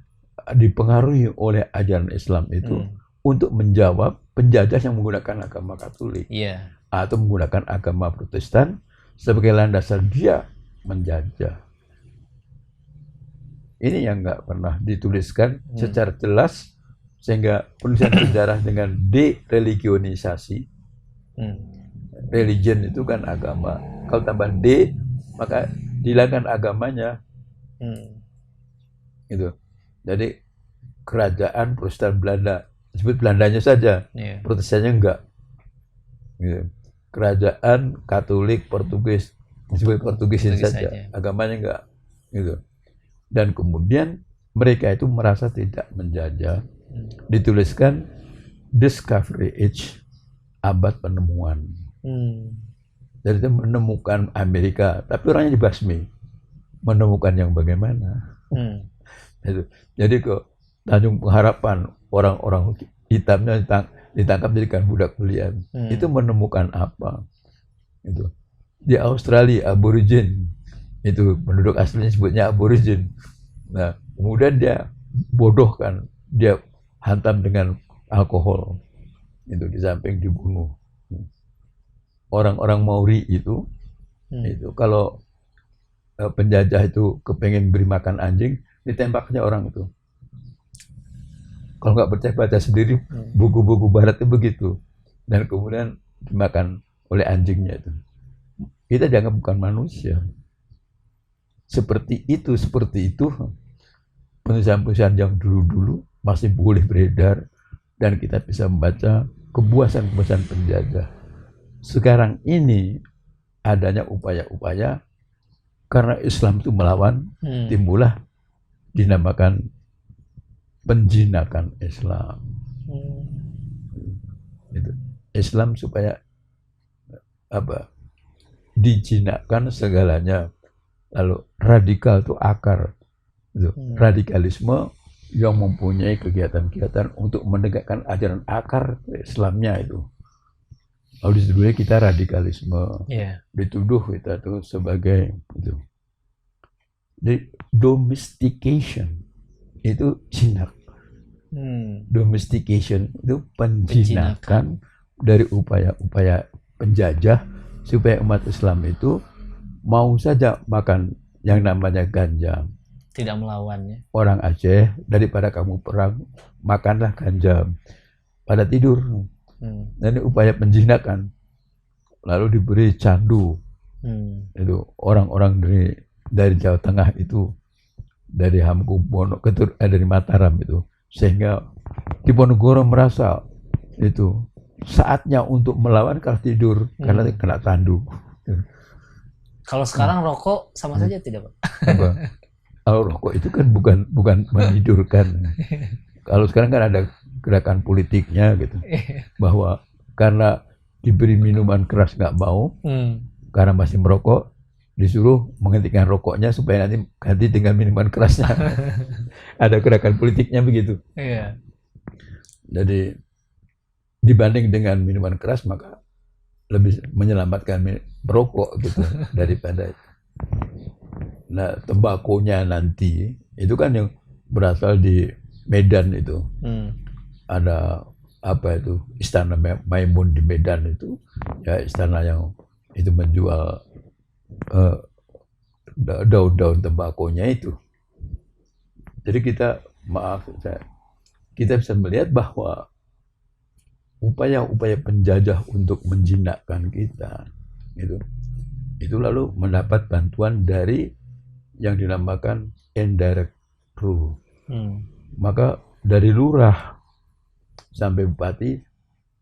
Dipengaruhi oleh ajaran Islam itu untuk menjawab penjajah yang menggunakan agama Katolik atau menggunakan agama Protestan sebagai landasan dia menjajah. Ini yang nggak pernah dituliskan secara jelas, sehingga penulisan sejarah dengan dereligionisasi. Religion itu kan agama. Kalau tambah D, maka dihilangkan agamanya. Gitu. Jadi kerajaan Protestan Belanda, disebut Belandanya saja, Protestannya enggak. Gitu. Kerajaan Katolik Portugis, disebut Portugisin saja, agamanya enggak. Gitu. Dan kemudian mereka itu merasa tidak menjajah. Dituliskan Discovery Age, abad penemuan. Jadi itu menemukan Amerika, tapi orangnya dibasmi. Menemukan yang bagaimana? Jadi ke Tanjung Pengharapan, orang-orang hitamnya ditangkap jadikan budak belian. Itu menemukan apa? Itu di Australia Aborigin, itu penduduk aslinya sebutnya Aborigin. Nah, kemudian dia bodohkan, dia hantam dengan alkohol, itu di samping dibunuh. Orang-orang Maori itu kalau penjajah itu kepengen beri makan anjing, ditembaknya orang itu. Kalau nggak percaya baca sendiri, buku-buku Barat itu begitu. Dan kemudian dimakan oleh anjingnya itu. Kita dianggap bukan manusia. Seperti itu. Penulisan-penulisan yang dulu-dulu masih boleh beredar dan kita bisa membaca kepuasan-kepuasan penjajah. Sekarang ini adanya upaya-upaya karena Islam itu melawan, timbullah dinamakan penjinakan Islam. Itu. Islam supaya dijinakkan segalanya. Lalu radikal itu akar. Itu. Radikalisme yang mempunyai kegiatan-kegiatan untuk menegakkan ajaran akar Islamnya itu. Lalu dituduhnya kita radikalisme, dituduh kita itu sebagai itu. Jadi domestication itu jinak. Domestication itu penjinakan dari upaya-upaya penjajah supaya umat Islam itu mau saja makan yang namanya ganja. Tidak melawannya. Orang Aceh, daripada kamu perang, makanlah ganja. Pada tidur. Dan ini upaya penjinakan. Lalu diberi candu. Itu orang-orang dari Jawa Tengah itu, dari Hamengkubuwono, dari Mataram itu, sehingga Diponegoro merasa itu saatnya untuk melawan kalau tidur karena kena candu. Kalau sekarang rokok sama saja tidak, Pak? Kalau rokok itu kan bukan menidurkan. Kalau sekarang kan ada gerakan politiknya gitu, bahwa karena diberi minuman keras nggak mau, karena masih merokok, disuruh menghentikan rokoknya supaya nanti ganti dengan minuman kerasnya. Ada gerakan politiknya begitu. Jadi dibanding dengan minuman keras maka lebih menyelamatkan merokok gitu daripada itu. Nah, tembakonya nanti itu kan yang berasal di Medan itu. Hmm. Ada apa itu, Istana Maimun di Medan itu, ya istana yang itu menjual daun-daun tembakonya itu. Jadi kita bisa melihat bahwa upaya-upaya penjajah untuk menjinakkan kita itu lalu mendapat bantuan dari yang dinamakan indirect rule. Maka dari lurah sampai bupati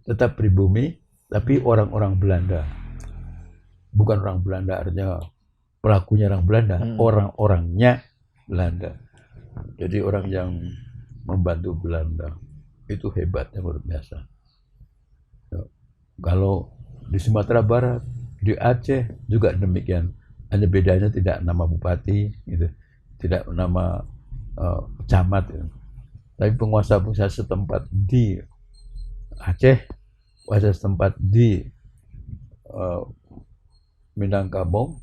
tetap pribumi, tapi orang-orang Belanda. Bukan orang Belanda artinya pelakunya orang Belanda, orang-orangnya Belanda. Jadi orang yang membantu Belanda itu hebatnya luar biasa. Kalau di Sumatera Barat, di Aceh juga demikian. Hanya bedanya tidak nama bupati, gitu, tidak nama camat. Gitu. Tapi penguasa-penguasa setempat di Aceh, penguasa setempat di Minangkabau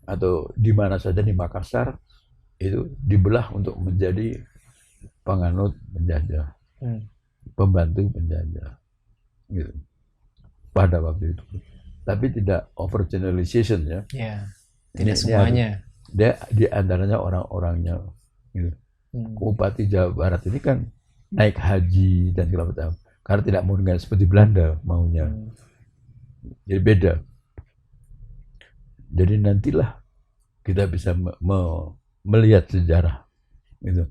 atau di mana saja di Makassar itu dibelah untuk menjadi penganut penjajah, pembantu penjajah, gitu. Pada waktu itu, tapi tidak overgeneralization ya. Ya, tidak semuanya. Dia di antaranya orang-orangnya. Gitu. Bupati Jawa Barat ini kan naik haji dan segala macam, karena tidak mau dengan seperti Belanda maunya. Jadi beda. Jadi nantilah kita bisa melihat sejarah, gitu.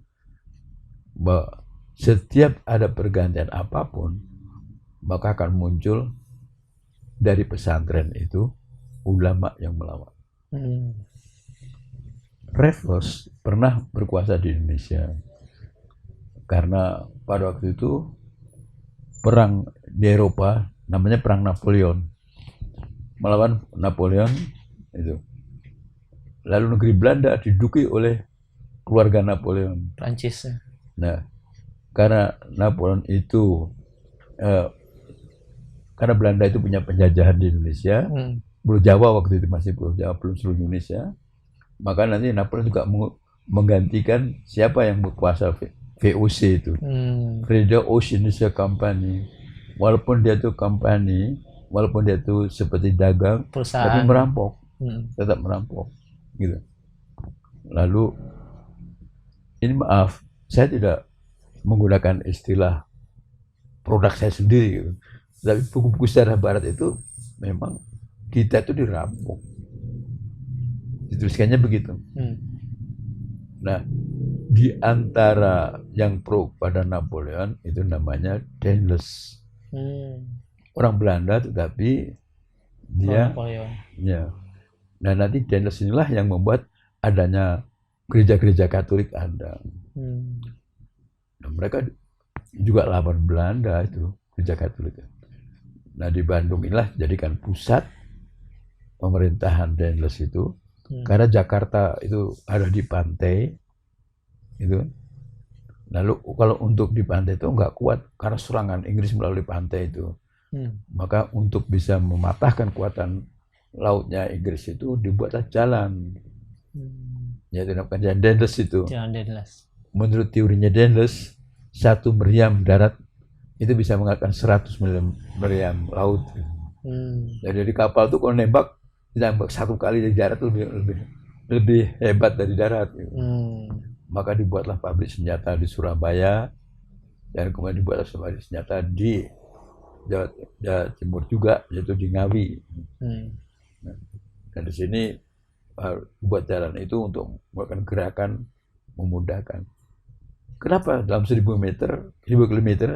Bahwa setiap ada pergantian apapun, maka akan muncul dari pesantren itu ulama yang melawan. Raffles pernah berkuasa di Indonesia karena pada waktu itu perang di Eropa namanya perang Napoleon, melawan Napoleon itu. Lalu negeri Belanda diduduki oleh keluarga Napoleon, Prancis. Nah, karena Napoleon itu karena Belanda itu punya penjajahan di Indonesia, Pulau Jawa waktu itu masih Pulau Jawa, belum seluruh Indonesia. Maka nanti Napoleon juga menggantikan siapa yang berkuasa, VOC itu, Federal East India Company. Walaupun dia itu company, walaupun dia itu seperti dagang, perusahaan, tapi merampok, tetap merampok, gitu. Lalu ini maaf, saya tidak menggunakan istilah produk saya sendiri, gitu. Tapi buku-buku sejarah Barat itu memang kita itu dirampok, dituliskannya begitu. Nah, di antara yang pro pada Napoleon itu namanya Daendels, orang Belanda tetapi dia ya. Nah, nanti Daendels inilah yang membuat adanya gereja-gereja Katolik ada. Nah, mereka juga lawan Belanda itu, gereja Katolik. Nah, di Bandung inilah jadikan pusat pemerintahan Daendels itu. Karena Jakarta itu ada di pantai itu. Lalu kalau untuk di pantai itu nggak kuat karena serangan Inggris melalui pantai itu. Maka untuk bisa mematahkan kekuatan lautnya Inggris itu dibuatlah jalan. Ya, dinamakan Jalan Daendels itu. Jalan Daendels. Menurut teorinya Daendels, satu meriam darat itu bisa mengalahkan 100 meriam laut. Jadi di kapal itu kalau nembak satu kali dari darat lebih hebat dari darat. Maka dibuatlah pabrik senjata di Surabaya dan kemudian dibuatlah pabrik senjata di Jawa Timur juga, yaitu di Ngawi. Dan di sini buat jalan itu untuk melakukan gerakan memudahkan. Kenapa dalam 1000 kilometer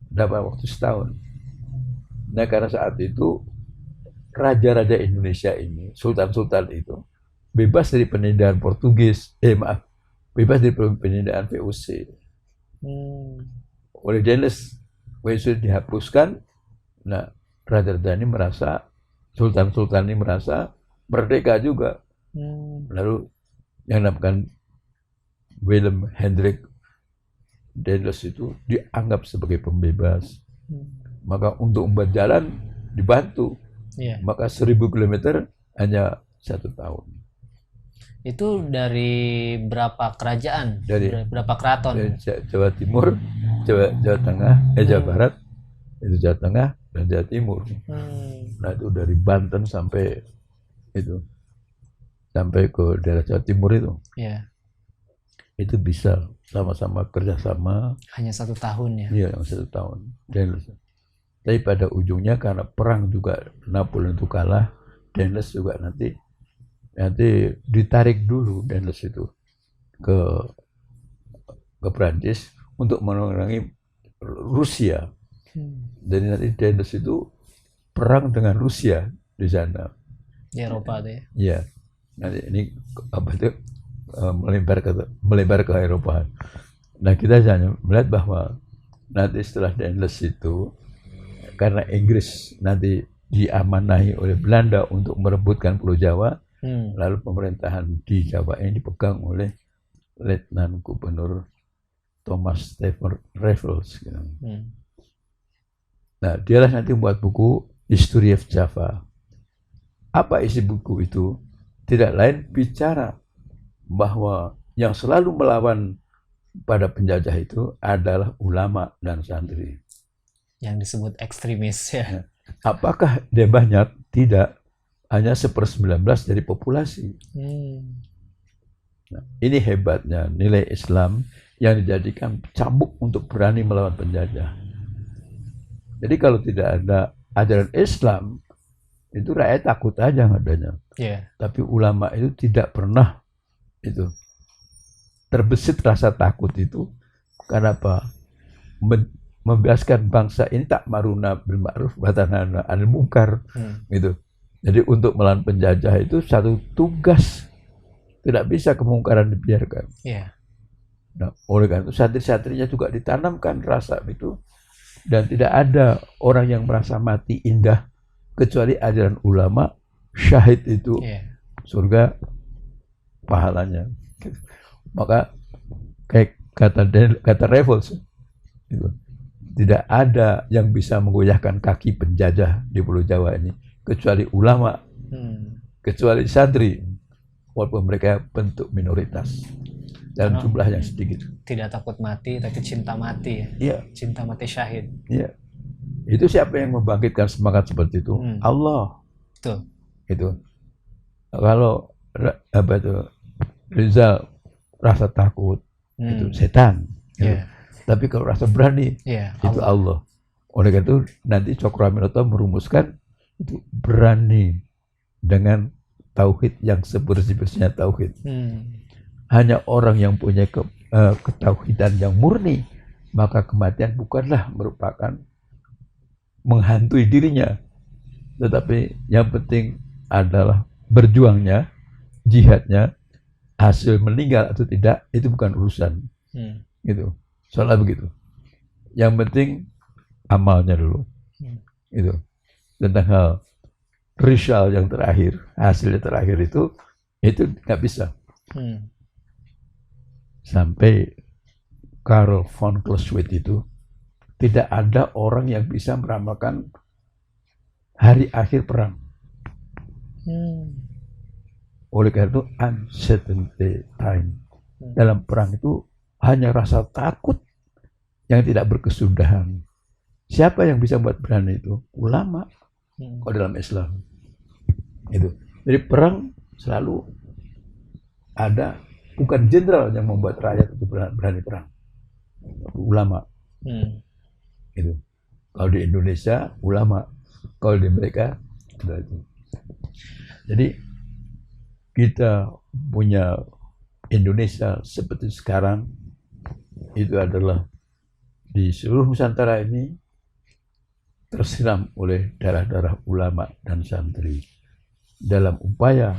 dapat waktu setahun? Nah, karena saat itu raja-raja Indonesia ini, sultan-sultan itu bebas dari penindahan Portugis, bebas dari penindahan VOC. Oleh Daendels, VOC dihapuskan. Nah, raja-raja ini merasa, sultan-sultan ini merasa merdeka juga. Lalu yang dinamakan Willem Hendrik Daendels itu dianggap sebagai pembebas. Maka untuk membuat jalan dibantu. Maka 1000 kilometer hanya 1 tahun. Itu dari berapa kerajaan? Dari- Berapa keraton? Dari Jawa Timur, Jawa Tengah, Jawa Barat, itu Jawa Tengah dan Jawa Timur. Nah itu dari Banten sampai itu sampai ke daerah Jawa Timur Ya, itu bisa sama-sama kerjasama. hanya 1 tahun ya. Iya, yang 1 tahun. Tapi pada ujungnya karena perang juga Napoleon itu kalah, Dauntless juga nanti ditarik dulu Dauntless itu ke Prancis untuk memerangi Rusia. Jadi nanti Dauntless itu perang dengan Rusia di sana. Di Eropa tuh ya. Iya. Nanti ini apa itu melebar ke Eropa. Nah kita hanya melihat bahwa nanti setelah Dauntless itu karena Inggris nanti diamanahi oleh Belanda untuk merebutkan Pulau Jawa, lalu pemerintahan di Jawa ini dipegang oleh Letnan Gubernur Thomas Stephen Raffles. Gitu. Nah, dialah nanti membuat buku History of Java. Apa isi buku itu? Tidak lain bicara bahwa yang selalu melawan pada penjajah itu adalah ulama dan santri. Yang disebut ekstremis ya. Apakah dia banyak? Tidak. Hanya 1/19 dari populasi. Nah, ini hebatnya nilai Islam yang dijadikan cambuk untuk berani melawan penjajah. Jadi kalau tidak ada ajaran Islam, itu rakyat takut aja adanya. Yeah. Tapi ulama itu tidak pernah itu terbesit rasa takut itu. Karena apa? Membebaskan bangsa ini tak maruna bil ma'ruf wa tanha 'anil munkar gitu. Jadi untuk melawan penjajah itu satu tugas, tidak bisa kemungkaran dibiarkan. Yeah. Nah, oleh karena itu santri-santrinya juga ditanamkan rasa itu, dan tidak ada orang yang merasa mati indah kecuali ajaran ulama. Syahid itu surga pahalanya. Maka kayak kata Raffles itu, tidak ada yang bisa menggoyahkan kaki penjajah di Pulau Jawa ini kecuali ulama, kecuali santri, walaupun mereka bentuk minoritas dalam jumlah yang sedikit. Tidak takut mati, tapi cinta mati. Iya. Cinta mati syahid. Iya. Itu siapa yang membangkitkan semangat seperti itu? Allah. Betul. Itu. Kalau apa itu Rizal rasa takut, itu setan. Gitu. Yeah. Tapi kalau rasa berani, itu Allah. Oleh karena itu nanti Cokroaminoto merumuskan itu berani dengan tauhid yang sebersih-bersihnya tauhid. Hanya orang yang punya ketauhidan yang murni, maka kematian bukanlah merupakan menghantui dirinya, tetapi yang penting adalah berjuangnya, jihadnya. Hasil meninggal atau tidak itu bukan urusan. Gitu. Soalnya begitu. Yang penting amalnya dulu. Itu. Tentang hal result yang terakhir, hasilnya terakhir itu nggak bisa. Sampai Karl von Clausewitz itu tidak ada orang yang bisa meramalkan hari akhir perang. Oleh karena itu uncertainty time. Dalam perang itu hanya rasa takut yang tidak berkesudahan. Siapa yang bisa buat berani itu? Ulama. Kalau dalam Islam itu. Jadi perang selalu ada, bukan jenderal yang membuat rakyat itu berani perang. Ulama. Itu. Kalau di Indonesia ulama, kalau di mereka itu. Jadi kita punya Indonesia seperti sekarang itu adalah di seluruh Nusantara ini tersiram oleh darah-darah ulama dan santri dalam upaya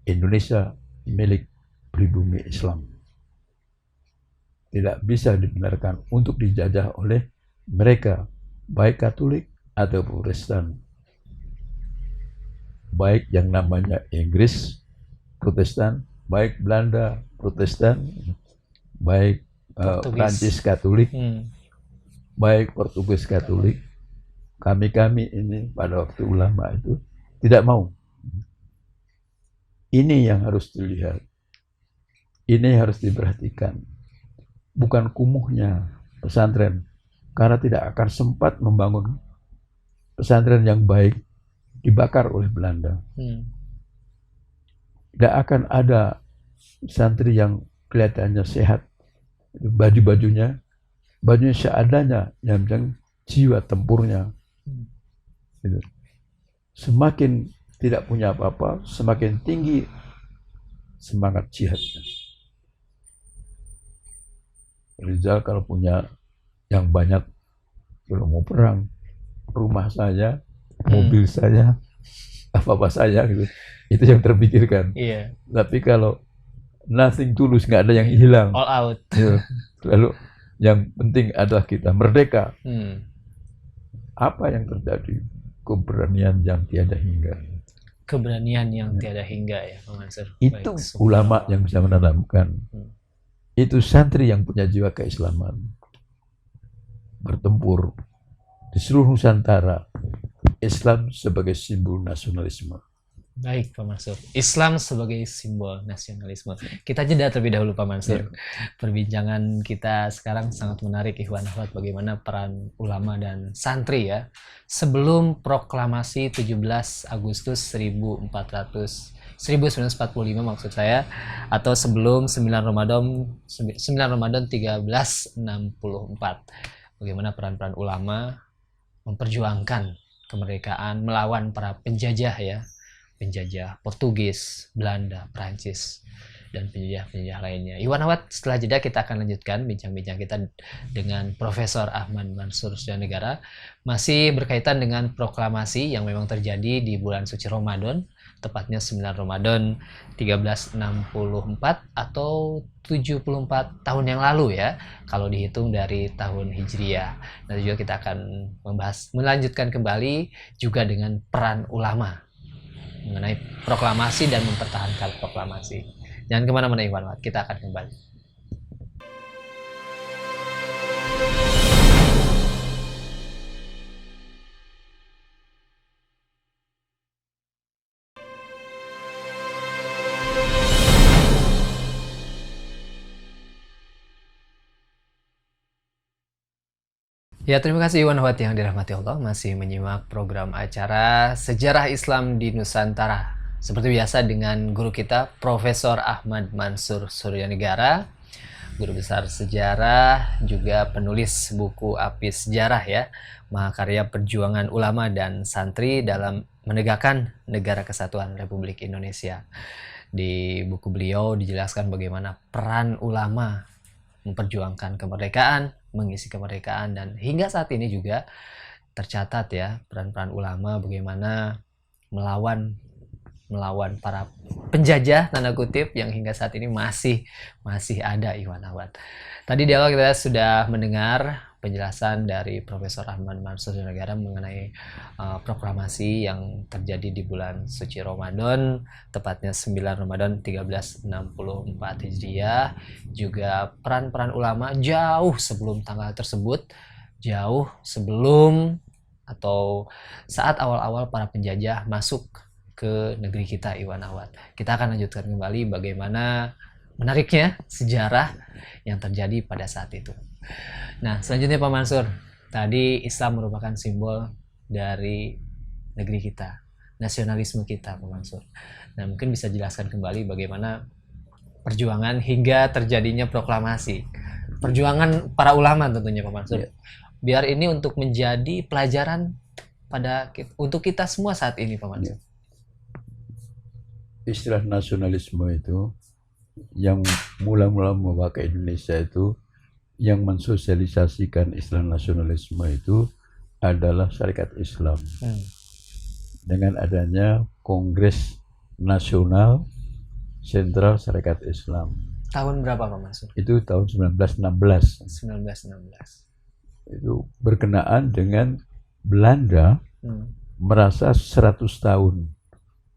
Indonesia milik pribumi Islam. Tidak bisa dibenarkan untuk dijajah oleh mereka, baik Katolik atau Protestan, baik yang namanya Inggris Protestan, baik Belanda Protestan, baik Prancis Katolik, baik Portugis Katolik. Kami ini pada waktu ulama itu tidak mau. Ini yang harus dilihat. Ini harus diperhatikan. Bukan kumuhnya pesantren. Karena tidak akan sempat membangun pesantren yang baik dibakar oleh Belanda. Tidak akan ada santri yang kelihatannya sehat. Bajunya seadanya, yang penting jiwa tempurnya. Gitu. Semakin tidak punya apa-apa, semakin tinggi semangat jihadnya. Rizal kalau punya yang banyak, kalau mau perang, rumah saya, mobil saya, apa-apa saya, gitu. Itu yang terpikirkan. Iya. Tapi kalau nothing tulus, nggak ada yang hilang. All out. Gitu. Lalu yang penting adalah kita merdeka. Apa yang terjadi? Keberanian yang tiada hingga. Keberanian yang tiada hingga ya, Pak Mansur. Itu ulama yang bisa menanamkan. Itu santri yang punya jiwa keislaman. Bertempur di seluruh Nusantara. Islam sebagai simbol nasionalisme. Baik, Pak Mansur. Islam sebagai simbol nasionalisme. Kita jeda terlebih dahulu, Pak Mansur. Perbincangan kita sekarang sangat menarik, Ikhwan Akhwat, bagaimana peran ulama dan santri ya. Sebelum proklamasi 17 Agustus 1945 maksud saya, atau sebelum 9 Ramadan 1364. Bagaimana peran-peran ulama memperjuangkan kemerdekaan melawan para penjajah ya. Penjajah Portugis, Belanda, Prancis, dan penjajah-penjajah lainnya. Ikhwan Akhwat, setelah jeda kita akan lanjutkan bincang-bincang kita dengan Profesor Ahmad Mansur Suryanegara, masih berkaitan dengan proklamasi yang memang terjadi di bulan suci Ramadan, tepatnya 9 Ramadan 1364 atau 74 tahun yang lalu ya, kalau dihitung dari tahun Hijriah. Nanti juga kita akan melanjutkan kembali juga dengan peran ulama mengenai proklamasi dan mempertahankan proklamasi. Jangan kemana-mana Ikhwan Akhwat, kita akan kembali. Ya, terima kasih Ikhwan Akhwat yang dirahmati Allah, masih menyimak program acara Sejarah Islam di Nusantara. Seperti biasa dengan guru kita Profesor Ahmad Mansur Suryanegara, guru besar sejarah, juga penulis buku Api Sejarah ya, mahakarya perjuangan ulama dan santri dalam menegakkan negara kesatuan Republik Indonesia. Di buku beliau dijelaskan bagaimana peran ulama memperjuangkan kemerdekaan, mengisi kemerdekaan, dan hingga saat ini juga tercatat ya peran-peran ulama bagaimana melawan para penjajah tanda kutip yang hingga saat ini masih ada, Ikhwan Akhwat. Tadi di awal kita sudah mendengar penjelasan dari Profesor Ahmad Mansur Suryanegara mengenai proklamasi yang terjadi di bulan suci Ramadan, tepatnya 9 Ramadan 1364 Hijriah, juga peran-peran ulama jauh sebelum tanggal tersebut, jauh sebelum atau saat awal-awal para penjajah masuk ke negeri kita, Ikhwan Akhwat. Kita akan lanjutkan kembali bagaimana menariknya sejarah yang terjadi pada saat itu. Nah, selanjutnya Pak Mansur, tadi Islam merupakan simbol dari negeri kita, nasionalisme kita, Pak Mansur. Nah, mungkin bisa jelaskan kembali bagaimana perjuangan hingga terjadinya proklamasi. Perjuangan para ulama tentunya, Pak Mansur. Biar ini untuk menjadi pelajaran untuk kita semua saat ini, Pak Mansur. Istilah nasionalisme itu yang mula-mula membawa ke Indonesia itu, yang mensosialisasikan istilah nasionalisme itu adalah Syarikat Islam. Dengan adanya Kongres Nasional Sentral Syarikat Islam. Tahun berapa Pak Mansur? Itu tahun 1916. 1916. Itu berkenaan dengan Belanda merasa 100 tahun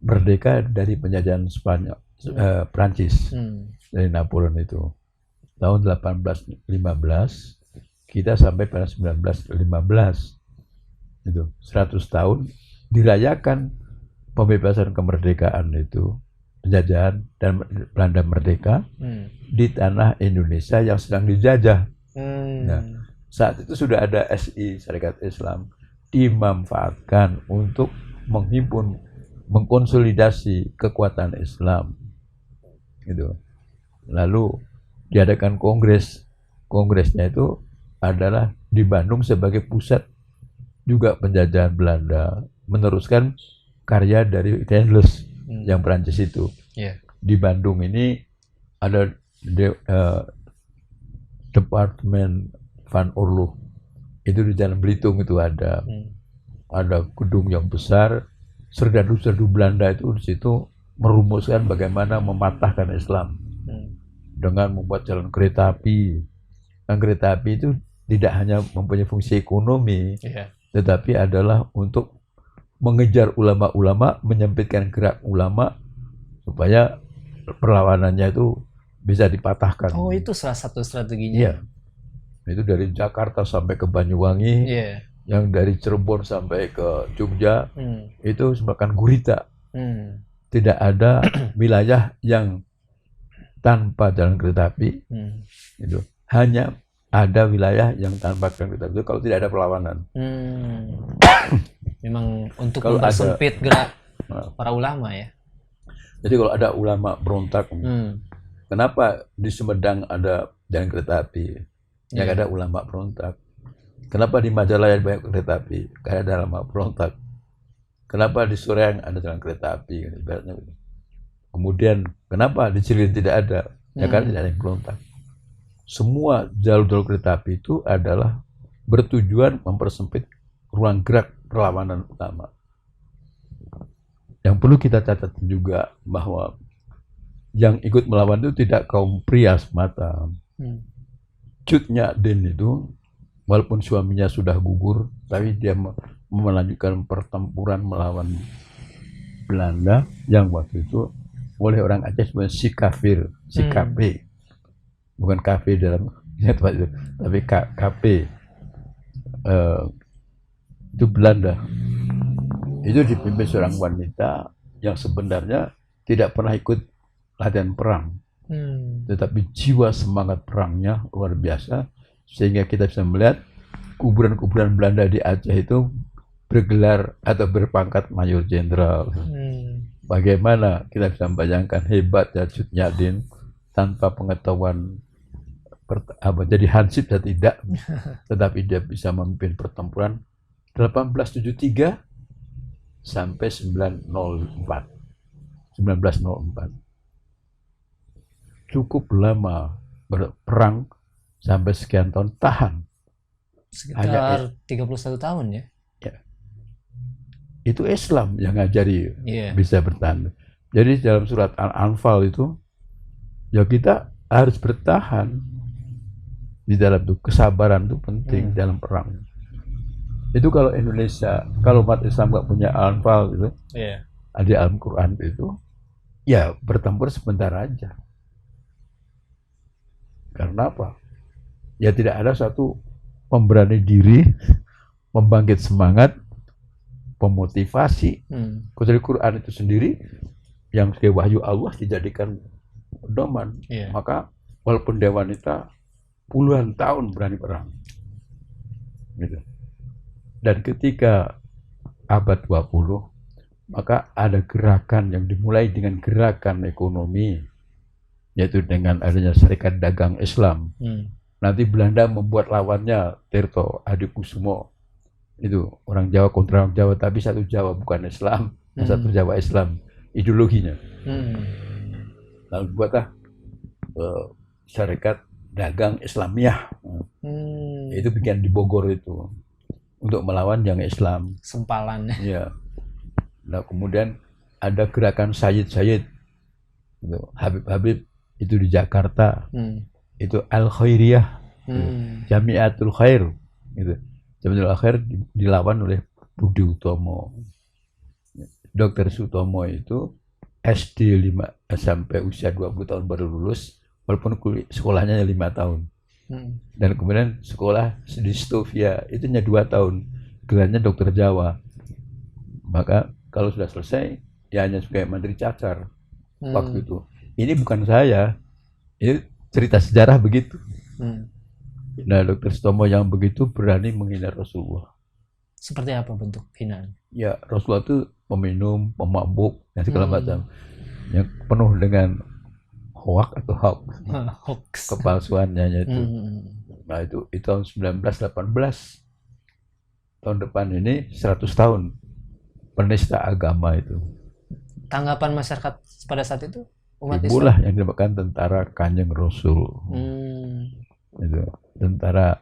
merdeka dari penjajahan Spanyol, Prancis, dari Napoleon itu. Tahun 1815 kita sampai pada 1915 itu 100 tahun dirayakan pembebasan kemerdekaan itu penjajahan dan Belanda merdeka di tanah Indonesia yang sedang dijajah. Nah, saat itu sudah ada SI, Syarikat Islam, dimanfaatkan untuk menghimpun, mengkonsolidasi kekuatan Islam. Gitu. Lalu diadakan kongres. Kongresnya itu adalah di Bandung sebagai pusat juga penjajahan Belanda, meneruskan karya dari Tendles yang Perancis itu. Di Bandung ini ada Departemen Van Orlov, itu di Jalan Belitung itu ada gedung yang besar. Serdadu-serdadu Belanda itu di situ merumuskan bagaimana mematahkan Islam dengan membuat jalan kereta api. Dan kereta api itu tidak hanya mempunyai fungsi ekonomi, tetapi adalah untuk mengejar ulama-ulama, menyempitkan gerak ulama supaya perlawanannya itu bisa dipatahkan. Oh, itu salah satu strateginya. Iya. Itu dari Jakarta sampai ke Banyuwangi, yang dari Cirebon sampai ke Jogja, itu sebakan gurita. Tidak ada wilayah yang tanpa jalan kereta api. Itu hanya ada wilayah yang tanpa jalan kereta api itu kalau tidak ada perlawanan. Memang untuk mempersempit gerak para ulama ya. Jadi kalau ada ulama berontak, kenapa di Sumedang ada jalan kereta api? Yang ada ulama berontak. Kenapa di Majalaya banyak kereta api? Kayak ada ulama berontak. Kenapa di Soreang ada jalan kereta api? Kemudian kenapa di Cililin tidak ada? Ya kan tidak ada yang berontak. Semua jalur-jalur kereta api itu adalah bertujuan mempersempit ruang gerak perlawanan utama. Yang perlu kita catat juga bahwa yang ikut melawan itu tidak kaum pria semata. Cut Nyak Dien itu walaupun suaminya sudah gugur, tapi dia melanjutkan pertempuran melawan Belanda yang waktu itu oleh orang Aceh sebenarnya si kafir, si KP, bukan kafe dalam tempat itu, tapi KP. Itu Belanda. Itu dipimpin seorang wanita yang sebenarnya tidak pernah ikut latihan perang. Tetapi jiwa semangat perangnya luar biasa, sehingga kita bisa melihat kuburan-kuburan Belanda di Aceh itu bergelar atau berpangkat mayor jenderal. Bagaimana kita bisa membayangkan hebatnya Cut Nyak Dien tanpa pengetahuan jadi hansip dan tidak, tetapi dia bisa memimpin pertempuran 1873 sampai 1904. Cukup lama berperang sampai sekian tahun tahan. Sekitar 31 tahun ya. Itu Islam yang ngajari bisa bertahan. Jadi dalam surat Al-Anfal itu ya kita harus bertahan di dalam itu. Kesabaran itu penting dalam perang. Itu kalau Indonesia, kalau umat Islam nggak punya Al-Anfal gitu, ada Al-Quran itu, ya bertempur sebentar aja. Karena apa? Ya tidak ada satu pemberani diri, membangkit semangat, pemotivasi. Kecuali Quran itu sendiri yang sebagai wahyu Allah dijadikan pedoman. Maka walaupun dia wanita puluhan tahun berani perang. Gitu. Dan ketika abad 20, maka ada gerakan yang dimulai dengan gerakan ekonomi, yaitu dengan adanya Serikat Dagang Islam. Nanti Belanda membuat lawannya Tirto Adikusumo. Itu orang Jawa kontra orang Jawa, tapi satu Jawa bukan Islam, satu Jawa Islam ideologinya. Lalu buatlah Serikat Dagang Islamiyah. Itu bikin di Bogor itu untuk melawan yang Islam. Sempalan. Ya. Nah kemudian ada gerakan Sayyid, Habib itu di Jakarta, itu Al-Khairiyah, Jamiatul Khair, gitu. Jamiatul Khair dilawan oleh Budi Utomo. Dr. Sutomo itu SD 5 sampai usia 20 tahun baru lulus, walaupun sekolahnya 5 tahun. Dan kemudian sekolah di Stovia itu hanya 2 tahun, gelarnya dokter Jawa. Maka kalau sudah selesai, dia hanya sebagai menteri cacar. waktu itu. Ini bukan saya, ini cerita sejarah begitu. Nah, Dr. Sutomo yang begitu berani menghina Rasulullah. Seperti apa bentuk hinaan? Ya, Rasulullah itu peminum, pemabuk, dan segala macam. Yang penuh dengan hoax atau Hoax. kepalsuannya itu. Nah, itu tahun 1918. Tahun depan ini 100 tahun penista agama itu. Tanggapan masyarakat pada saat itu umat Ibulah Islam yang dinamakan tentara Kanjeng Rasul. Itu tentara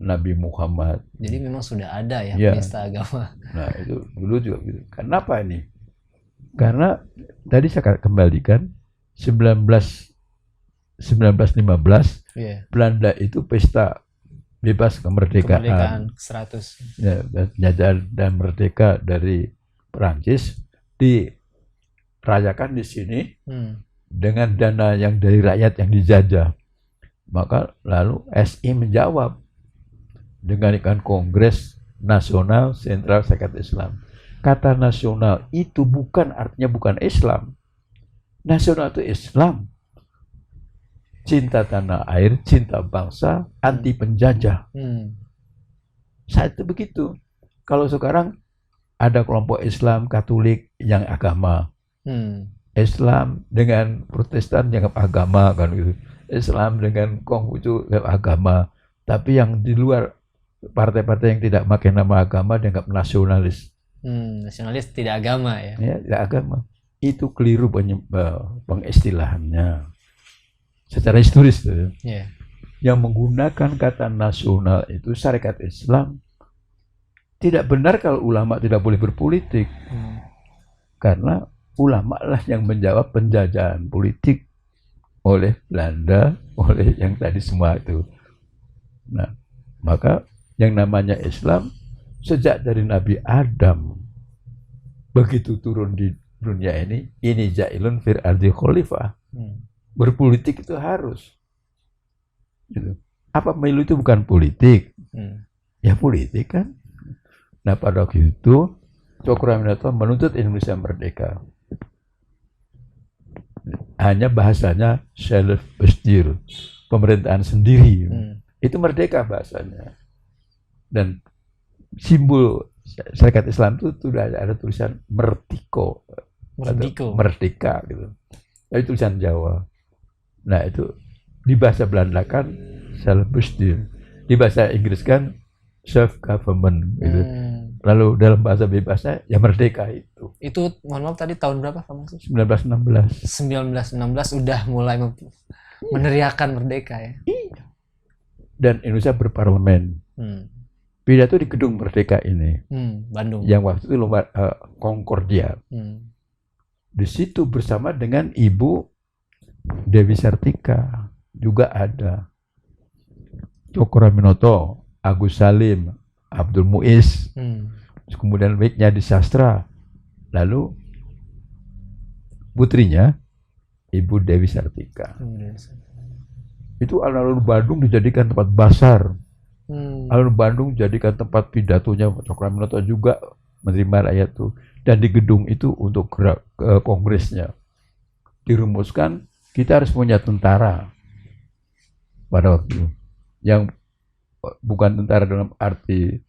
Nabi Muhammad. Jadi memang sudah ada ya, penista agama. Nah, itu dulu juga gitu. Kenapa ini? Karena tadi saya kembalikan 1915 Belanda itu pesta bebas kemerdekaan 100. Ya, dan merdeka dari Perancis dirayakan di sini dengan dana yang dari rakyat yang dijajah. Maka lalu SI menjawab dengan Kongres Nasional Sentral Serikat Islam. Kata nasional itu artinya bukan Islam. Nasional itu Islam. Cinta tanah air, cinta bangsa, anti penjajah. Saat itu begitu. Kalau sekarang ada kelompok Islam Katolik yang agama. Islam dengan Protestan yang agama kan gitu. Islam dengan Konghucu agama. Tapi yang di luar partai-partai yang tidak pakai nama agama dianggap nasionalis. Nasionalis tidak agama ya? Ya, tidak agama. Itu keliru pengistilahannya. Secara historis yang menggunakan kata nasional itu syarikat Islam. Tidak benar kalau ulama tidak boleh berpolitik. Karena ulama lah yang menjawab penjajahan politik oleh Belanda, oleh yang tadi semua itu. Nah, maka yang namanya Islam sejak dari Nabi Adam begitu turun di dunia ini jailun fil ardi khalifah. Berpolitik itu harus. Gitu. Apa pemilu itu bukan politik? Ya politik kan. Nah, pada waktu itu Cokroaminoto menuntut Indonesia merdeka. Hanya bahasanya self-bestir, pemerintahan sendiri. Itu merdeka bahasanya. Dan simbol Serikat Islam itu sudah ada tulisan Merdiko. Merdeka gitu. Itu tulisan Jawa. Nah, itu di bahasa Belanda kan self-bestir. Di bahasa Inggris kan self-government gitu. Lalu dalam bahasa bebasnya ya merdeka itu. Itu mohon maaf tadi tahun berapa Pak Maksud? 1916. 1916 udah mulai meneriakan merdeka ya. Iya. Dan Indonesia berparlemen. Pidato di Gedung Merdeka ini. Bandung. Yang waktu itu Concordia. Di situ bersama dengan Ibu Dewi Sartika juga ada. Cokroaminoto, Agus Salim, Abdul Muiz, kemudian Wiknya di sastra, lalu putrinya Ibu Dewi Sartika. Itu alun-alun Bandung dijadikan tempat basar. Alun Bandung dijadikan tempat pidatonya Cokroaminoto juga menerima rakyat itu. Dan di gedung itu untuk kongresnya dirumuskan kita harus punya tentara pada waktu itu. Yang bukan tentara dalam arti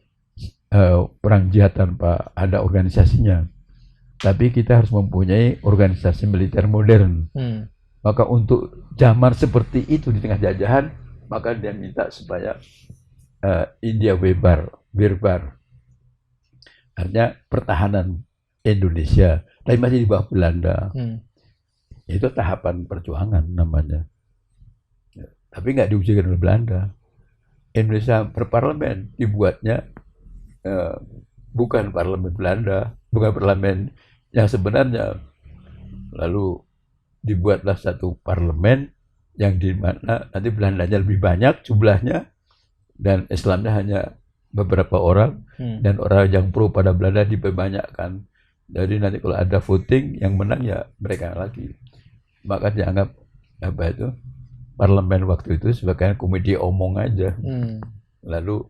perang jihad tanpa ada organisasinya. Tapi kita harus mempunyai organisasi militer modern. Maka untuk zaman seperti itu di tengah jajahan, maka dia minta supaya India berbar. Artinya pertahanan Indonesia, tapi masih di bawah Belanda. Itu tahapan perjuangan namanya. Tapi nggak diujikan oleh Belanda. Indonesia berparlemen dibuatnya bukan parlemen Belanda, bukan parlemen yang sebenarnya. Lalu dibuatlah satu parlemen yang di mana nanti Belandanya lebih banyak jumlahnya dan Islamnya hanya beberapa orang dan orang yang pro pada Belanda diperbanyakkan. Jadi nanti kalau ada voting yang menang ya mereka lagi. Maka dianggap parlemen waktu itu sebagai komedi omong aja. Lalu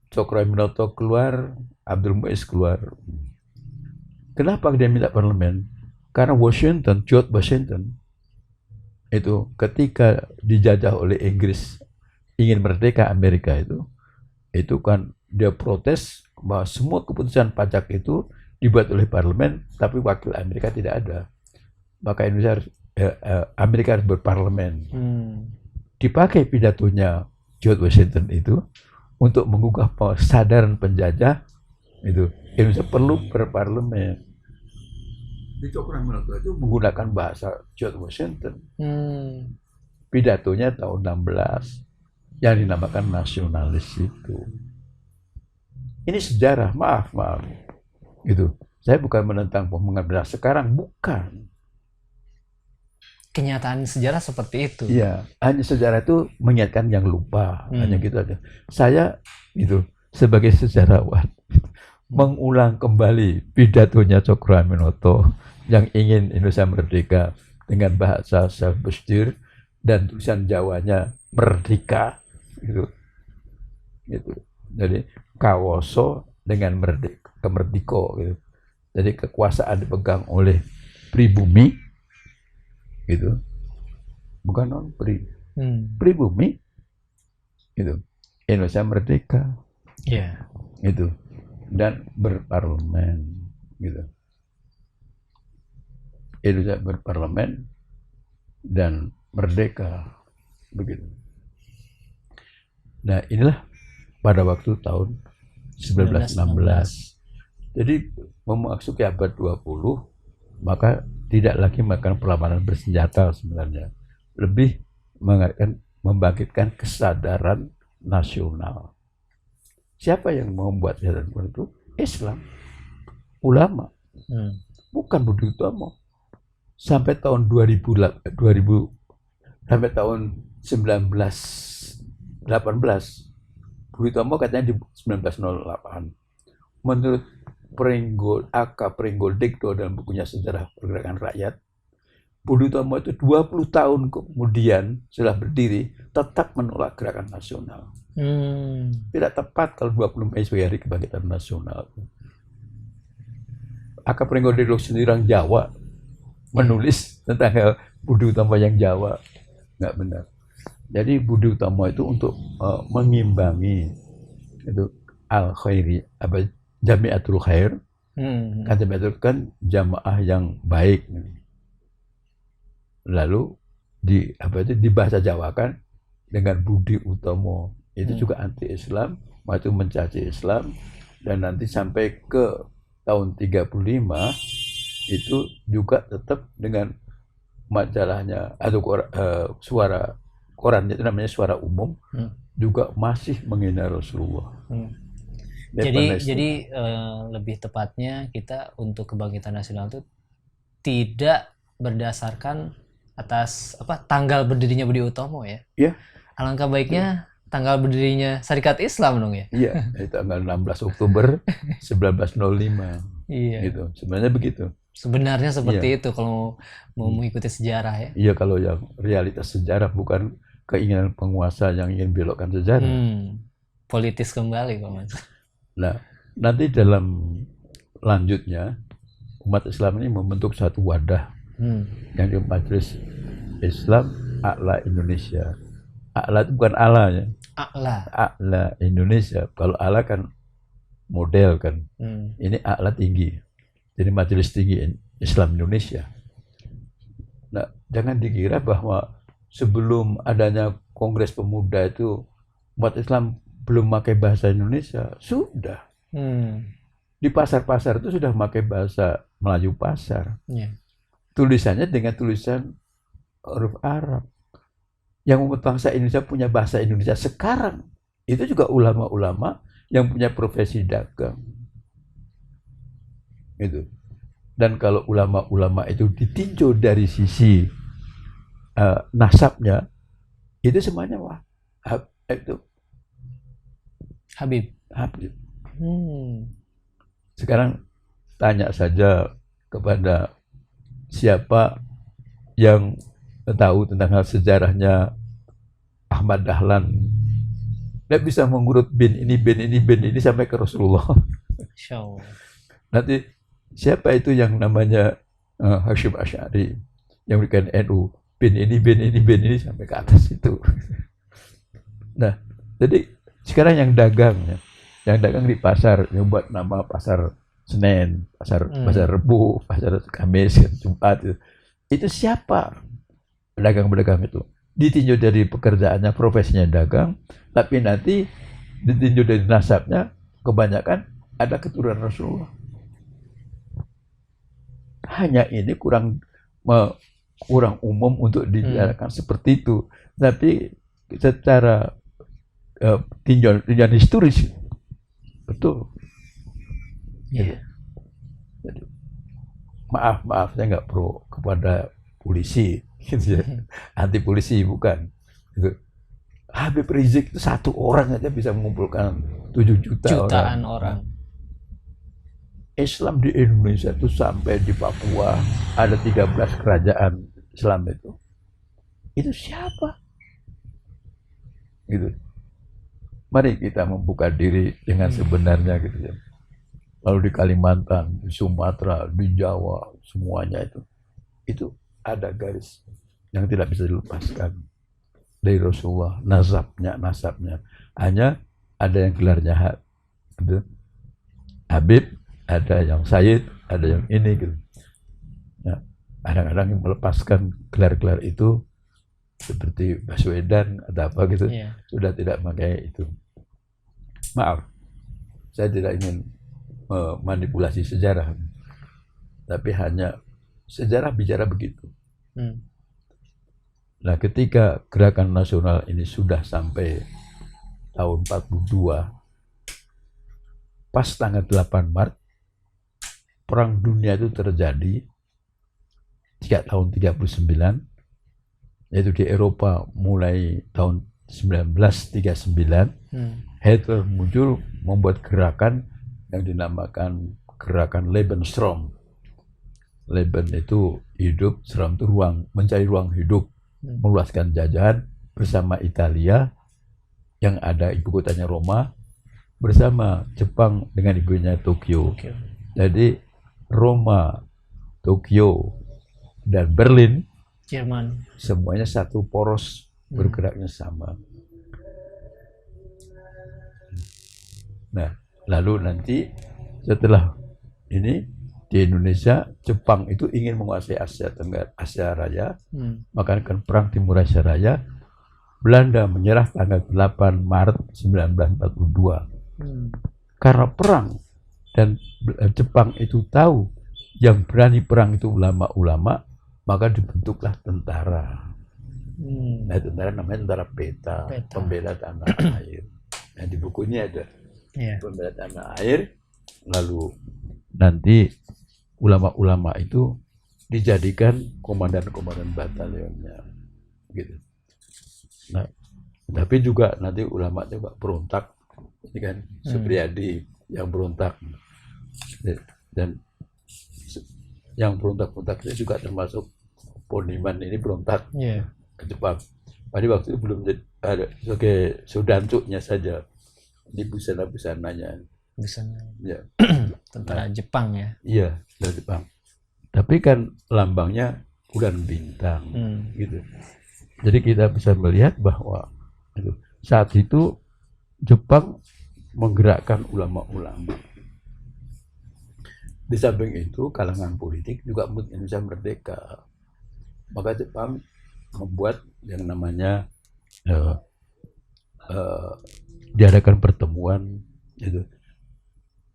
Cokroaminoto keluar, Abdul Muiz keluar. Kenapa dia minta parlemen? Karena George Washington itu ketika dijajah oleh Inggris ingin merdeka Amerika itu kan dia protes bahwa semua keputusan pajak itu dibuat oleh parlemen tapi wakil Amerika tidak ada. Maka Amerika harus berparlemen. Dipakai pidatonya George Washington itu untuk menggugah kesadaran penjajah itu Indonesia perlu berparlemen. Di Cokroaminoto itu menggunakan bahasa George Washington. Pidatonya tahun 16 yang dinamakan nasionalis itu. Ini sejarah, maaf. Gitu. Saya bukan menentang pemenang sekarang, bukan. Kenyataan sejarah seperti itu. Iya, hanya sejarah itu mengingatkan yang lupa, hanya gitu aja. Saya itu sebagai sejarawan mengulang kembali pidatonya Cokroaminoto yang ingin Indonesia merdeka dengan bahasa Selbestir dan tulisan Jawanya merdeka gitu. Jadi kawoso dengan kemerdiko gitu. Jadi kekuasaan dipegang oleh pribumi gitu. Bukan non pribumi gitu. Indonesia merdeka. Iya. Gitu. Dan berparlemen gitu. Indonesia berparlemen dan merdeka begitu. Nah, inilah pada waktu tahun 1916. Jadi memasuki abad 20 maka tidak lagi melakukan perlawanan bersenjata sebenarnya. Lebih membangkitkan kesadaran nasional. Siapa yang membuat kesadaran itu? Islam. Ulama. Bukan Budi Utomo. Sampai tahun 2000 sampai tahun 1918 Budi Utomo katanya di 1908 menurut Pringgol Dikto dalam bukunya Sejarah Pergerakan Rakyat, Budi Utomo itu 20 tahun kemudian setelah berdiri tetap menolak gerakan nasional. Tidak tepat kalau 20 Mei sebagai hari kebangkitan nasional. Pringgol Dikto sendiri orang Jawa menulis tentang Budi Utomo yang Jawa, nggak benar. Jadi Budi Utomo itu untuk mengimbangi itu al-khairi, jamiatul khair, kan jamiatul kan jamaah yang baik. Lalu dibahasa Jawakan dengan Budi Utomo, itu juga anti-Islam, itu mencaci Islam, dan nanti sampai ke tahun 35 itu juga tetap dengan majalahnya atau suara korannya itu namanya Suara Umum juga masih menghina Rasulullah. Jadi lebih tepatnya kita untuk kebangkitan nasional itu tidak berdasarkan atas tanggal berdirinya Budi Utomo ya. Iya. Alangkah baiknya tanggal berdirinya Syarikat Islam dong ya. Iya, tanggal 16 Oktober 1905. Iya. Gitu. Sebenarnya begitu. Sebenarnya seperti itu kalau mau mengikuti sejarah ya. Iya, kalau yang realitas sejarah bukan keinginan penguasa yang ingin belokkan sejarah. Politis kembali Pak Mas. Nah, nanti dalam lanjutnya umat Islam ini membentuk satu wadah yang di Majelis Islam A'la Indonesia. A'la itu bukan Allah ya. A'la Indonesia. Kalau Allah kan model kan. Ini A'la tinggi. Jadi Majelis Tinggi Islam Indonesia. Nah, jangan dikira bahwa sebelum adanya Kongres Pemuda itu umat Islam belum pakai bahasa Indonesia. Sudah. Di pasar-pasar itu sudah pakai bahasa Melayu pasar. Tulisannya dengan tulisan huruf Arab. Yang umat bangsa Indonesia punya bahasa Indonesia sekarang. Itu juga ulama-ulama yang punya profesi dagang. Itu. Dan kalau ulama-ulama itu ditinjau dari sisi nasabnya, itu semuanya Habib. Sekarang tanya saja kepada siapa yang tahu tentang hal sejarahnya Ahmad Dahlan. Dia bisa mengurut bin ini sampai ke Rasulullah. Nanti siapa itu yang namanya Hashim Asy'ari, yang berikan NU, bin ini sampai ke atas itu. Nah, jadi sekarang yang dagang di pasar, yang buat nama pasar Senin, pasar Rebo, pasar Kamis, Jumat itu siapa? Pedagang-pedagang itu ditinjau dari pekerjaannya, profesinya dagang, tapi nanti ditinjau dari nasabnya kebanyakan ada keturunan Rasulullah. Hanya ini kurang umum untuk dijalankan seperti itu, tapi secara tinjauan historis betul. Yeah. Jadi, maaf saya nggak pro kepada polisi, gitu ya. Anti polisi bukan. Gitu. Habib Rizik itu satu orang aja bisa mengumpulkan 7 jutaan orang. Islam di Indonesia itu sampai di Papua ada 13 kerajaan Islam itu. Itu siapa? Gitu. Mari kita membuka diri dengan sebenarnya gitu ya. Lalu di Kalimantan, di Sumatera, di Jawa, semuanya itu ada garis yang tidak bisa dilepaskan dari Rasulullah, nasabnya. Hanya ada yang gelarnya gitu. Habib, ada yang Sayyid, ada yang ini gitu. Nah, kadang-kadang yang melepaskan gelar-gelar itu seperti Baswedan atau apa gitu, sudah tidak pakai itu. Maaf, saya tidak ingin memanipulasi sejarah, tapi hanya sejarah bicara begitu. Nah, ketika gerakan nasional ini sudah sampai tahun 42, pas tanggal 8 Maret, Perang Dunia itu terjadi 3 tahun 39, yaitu di Eropa mulai tahun 1939, Hitler muncul membuat gerakan yang dinamakan gerakan Lebensraum. Leben itu hidup, Strom itu ruang, mencari ruang hidup, meluaskan jajahan bersama Italia yang ada ibu kotanya Roma, bersama Jepang dengan ibunya Tokyo. Jadi Roma, Tokyo, dan Berlin, Jerman, semuanya satu poros, bergeraknya sama. Nah, lalu nanti setelah ini di Indonesia, Jepang itu ingin menguasai Asia Tenggara, Asia Raya, maka akan perang Timur Asia Raya. Belanda menyerah tanggal 8 Maret 1942. Karena perang dan Jepang itu tahu yang berani perang itu ulama-ulama, maka dibentuklah tentara. Nah, tentara namanya tentara peta. Pembela tanah air. Nah, di bukunya ada pembela tanah air. Lalu nanti ulama-ulama itu dijadikan komandan-komandan batalionnya, gitu. Nah, tapi juga nanti ulama juga berontak, ini kan Supriyadi yang berontak, dan yang berontak itu juga termasuk Poniman ini berontak ke Jepang. Pada waktu itu belum ada sebagai Sudancuknya saja, ini busana-busananya. Ya. Tentara Jepang ya. Iya, dari Jepang. Tapi kan lambangnya bulan bintang, gitu. Jadi kita bisa melihat bahwa saat itu Jepang menggerakkan ulama-ulama. Di samping itu kalangan politik juga Indonesia merdeka. Maka Jepang membuat yang namanya diadakan pertemuan itu.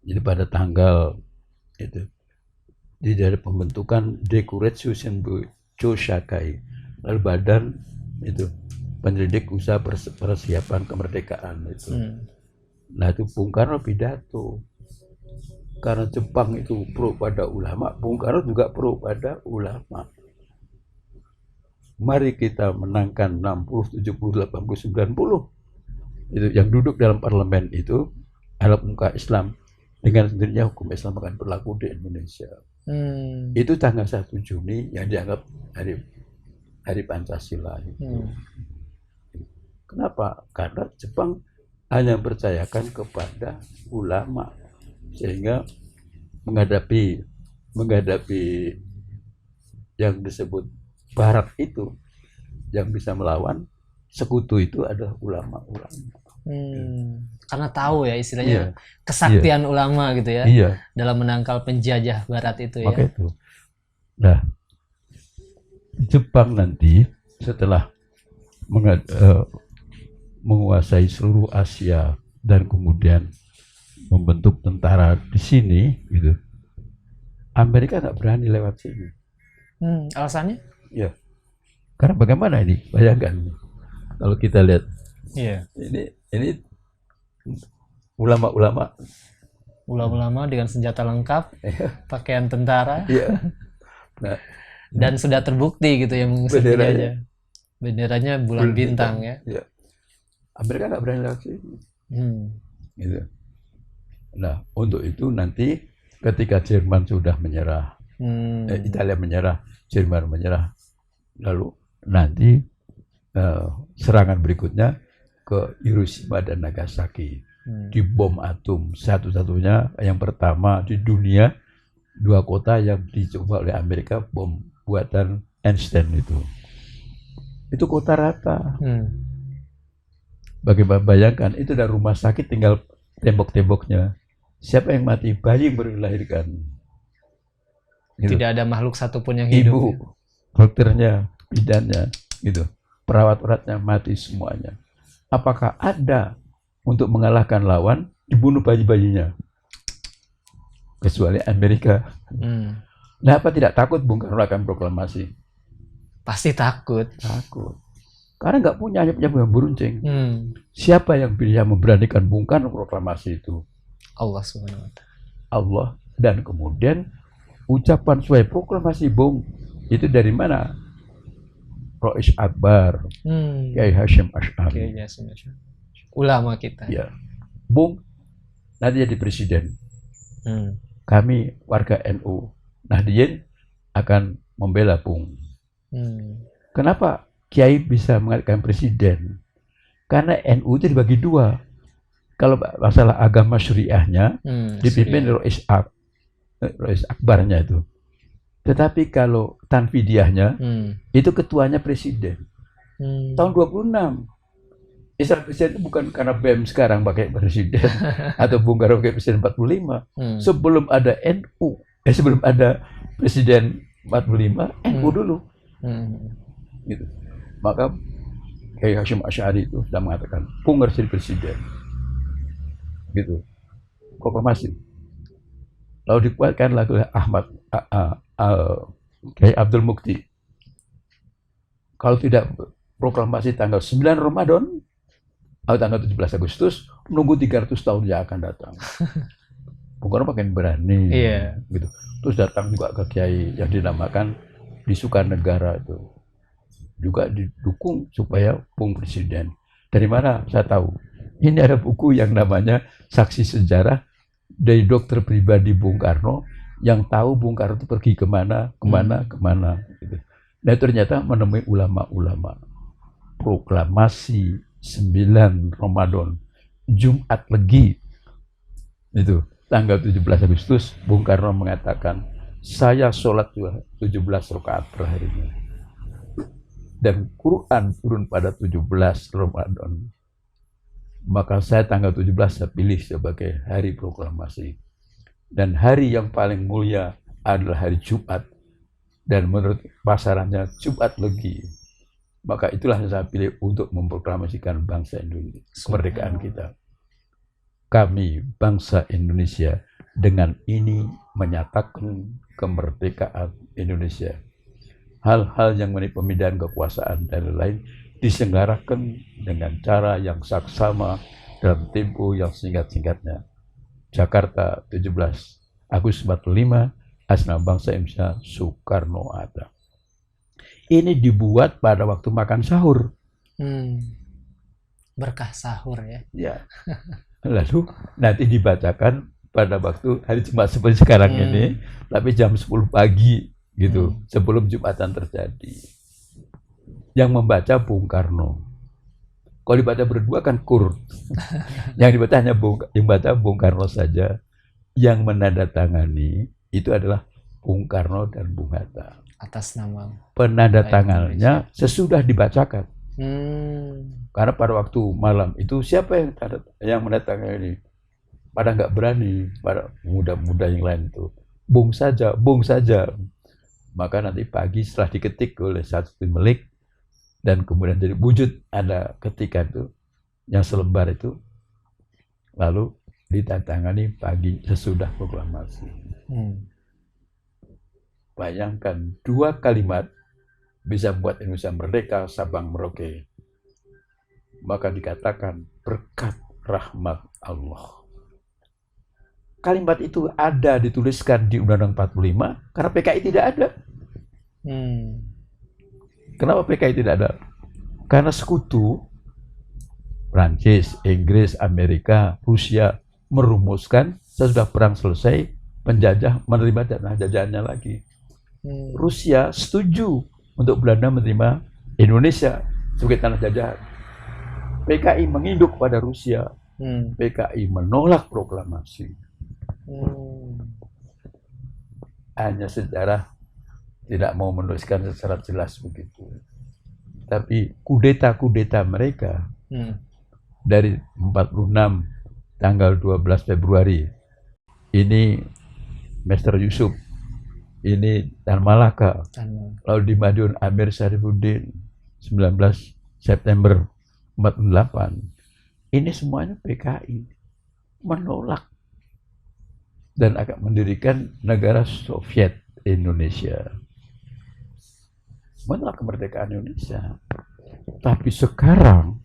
Jadi pada tanggal itu dari pembentukan Dekuretsu Senbui Choshakai, lalu badan itu penyelidik usaha persiapan kemerdekaan itu. Nah, itu Bung Karno pidato. Karena Jepang itu pro pada ulama, Bung Karno juga pro pada ulama. Mari kita menangkan 60, 70, 80, 90. Itu yang duduk dalam parlemen itu adalah muka Islam. Dengan sendirinya hukum Islam akan berlaku di Indonesia. Itu tanggal 1 Juni yang dianggap hari Pancasila. Kenapa? Karena Jepang hanya percayakan kepada ulama, sehingga menghadapi yang disebut Barat itu yang bisa melawan sekutu itu adalah ulama-ulama. Karena tahu ya istilahnya Iya. kesaktian ulama gitu ya Iya, dalam menangkal penjajah Barat itu ya. maka itu. Nah, Jepang nanti setelah menguasai seluruh Asia dan kemudian membentuk tentara di sini, gitu. Amerika nggak berani lewat sini. Alasannya? Ya, karena bagaimana ini? Bayangkan kalau kita lihat Iya. ini ulama-ulama, Ulama-ulama dengan senjata lengkap, pakaian tentara, ya. Nah, dan sudah terbukti gitu ya mengusir penjajah. Benderanya bulan bintang ya. Ya. Amerika nggak berani lewat sini. Gitu. Nah, untuk itu nanti ketika Jerman sudah menyerah, Italia menyerah, Jerman menyerah, lalu nanti serangan berikutnya ke Hiroshima dan Nagasaki, dibom atom satu-satunya yang pertama di dunia, 2 kota yang dicoba oleh Amerika, bom buatan Einstein itu kota rata. Bagaimana, bayangkan itu dari rumah sakit tinggal tembok-temboknya. Siapa yang mati? Bayi yang baru dilahirkan. Gitu. Tidak ada makhluk satupun yang hidup. Ibu, dokternya, bidannya, gitu. Perawat-perawatnya mati semuanya. Apakah ada untuk mengalahkan lawan dibunuh bayi-bayinya? Kecuali Amerika. Nah, apa tidak takut Bung Karno akan proklamasi? Pasti takut. Takut. Karena nggak punya, hanya punya bunga beruncing. Siapa yang bisa memberanikan Bung Karno proklamasi itu? Allah Subhanahu wa Ta'ala. Allah. Dan kemudian ucapan sesuai proklamasi Bung itu dari mana? Rois Akbar, Kiai Hasyim Asy'ari. Ulama kita. Ya. Bung nanti jadi presiden. Kami warga NU Nahdien akan membela Bung. Kenapa Kiai bisa mengatakan presiden? Karena NU itu dibagi 2. Kalau masalah agama syariahnya dipimpin Rois Akbarnya itu. Tetapi kalau tanfidiyahnya itu ketuanya presiden. Tahun 26. Istilah presiden itu bukan karena BEM sekarang pakai presiden atau Bung Karno pakai presiden 45. Sebelum ada NU, sebelum ada presiden 45, NU dulu. Gitu. Maka Kiai Hasyim Asy'ari itu sudah mengatakan Bung harus jadi presiden. Gitu. Proklamasi. Lalu dikuatkan lagi oleh Kiai Abdul Mukti. Kalau tidak proklamasi tanggal 9 Ramadan atau tanggal 17 Agustus, menunggu 300 tahun yang akan datang. Bung Karno makin berani. Gitu. Terus datang juga ke Kiai yang dinamakan di Sukanegara itu. Juga didukung supaya Bung presiden. Dari mana saya tahu? Ini ada buku yang namanya Saksi Sejarah dari dokter pribadi Bung Karno yang tahu Bung Karno itu pergi kemana. Gitu. Nah ternyata menemui ulama-ulama. Proklamasi 9 Ramadan, Jumat Legi, itu tanggal 17 Agustus, Bung Karno mengatakan, saya sholat 17 rakaat per harinya. Dan Quran turun pada 17 Ramadan. Maka saya tanggal 17 saya pilih sebagai hari proklamasi. Dan hari yang paling mulia adalah hari Jumat. Dan menurut pasarannya Jumat Legi. Maka itulah yang saya pilih untuk memproklamasikan bangsa Indonesia, kemerdekaan kita. Kami bangsa Indonesia dengan ini menyatakan kemerdekaan Indonesia. Hal-hal yang mengenai pemindahan kekuasaan dan lain-lain diselenggarakan dengan cara yang saksama dalam tempo yang singkat-singkatnya. Jakarta 17 Agustus 45, Atas Nama Bangsa Indonesia, Soekarno-Hatta. Ini dibuat pada waktu makan sahur. Berkah sahur ya. Ya. Lalu nanti dibacakan pada waktu hari Jumat seperti sekarang ini, tapi jam 10 pagi gitu, sebelum Jumatan terjadi. Yang membaca Bung Karno. Kalau dibaca berdua kan kur. Yang dibaca hanya Bung Karno saja. Yang menandatangani itu adalah Bung Karno dan Bung Hatta. Atas nama penandatangannya sesudah dibacakan. Hmm. Karena pada waktu malam itu siapa yang menandatangani? Pada nggak berani, pada muda-muda yang lain itu. Bung saja. Maka nanti pagi setelah diketik oleh satu melik dan kemudian jadi wujud ada ketika itu yang selembar itu, lalu ditandatangani pagi sesudah proklamasi. Bayangkan 2 kalimat bisa buat Indonesia merdeka, Sabang Merauke. Maka dikatakan berkat rahmat Allah. Kalimat itu ada dituliskan di Undang-Undang 45 karena PKI tidak ada. Kenapa PKI tidak ada? Karena sekutu Prancis, Inggris, Amerika, Rusia merumuskan sesudah perang selesai penjajah menerima tanah jajahannya lagi. Rusia setuju untuk Belanda menerima Indonesia sebagai tanah jajahan. PKI menginduk pada Rusia. PKI menolak proklamasi. Hanya sejarah tidak mau menuliskan secara jelas begitu. Tapi kudeta mereka dari 46 tanggal 12 Februari ini Mr. Yusuf, ini Tan Malaka, lalu di Madiun Amir Syarifuddin 19 September 48. Ini semuanya PKI menolak dan akan mendirikan negara Soviet Indonesia. Menolak kemerdekaan Indonesia. Tapi sekarang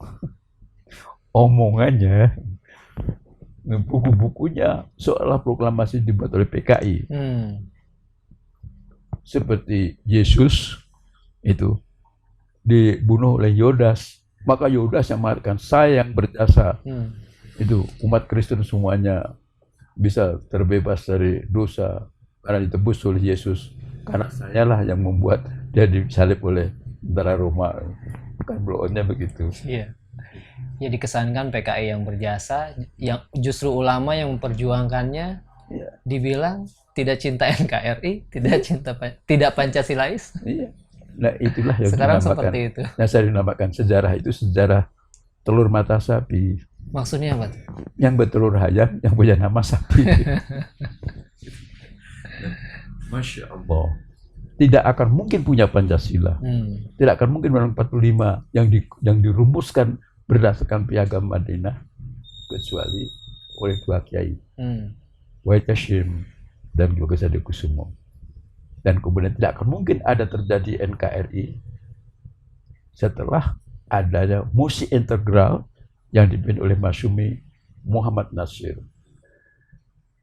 omongannya, buku-bukunya seolah proklamasi dibuat oleh PKI. Seperti Yesus itu dibunuh oleh Yodas, maka Yodas yang mengatakan saya yang berjasa. Itu umat Kristen semuanya bisa terbebas dari dosa karena ditebus oleh Yesus. Karena sayalah yang membuat dia disalib oleh tentara Roma. Kan bloonnya begitu. Iya. Ya dikesankan PKI yang berjasa, yang justru ulama yang memperjuangkannya, dibilang tidak cinta NKRI, tidak Pancasilais. Iya. Nah itulah yang sekarang seperti itu. Yang saya dinamakan sejarah itu sejarah telur mata sapi. Maksudnya apa? Yang bertelur ayam, yang punya nama sapi. Masya Allah. Tidak akan mungkin punya Pancasila. Tidak akan mungkin Undang-Undang 45 yang dirumuskan berdasarkan Piagam Madinah kecuali oleh 2 kiai. Wahid Hashim dan Gyoga Sadikusumo. Dan kemudian tidak akan mungkin ada terjadi NKRI setelah adanya musi integral yang dipimpin oleh Masyumi Muhammad Nasir.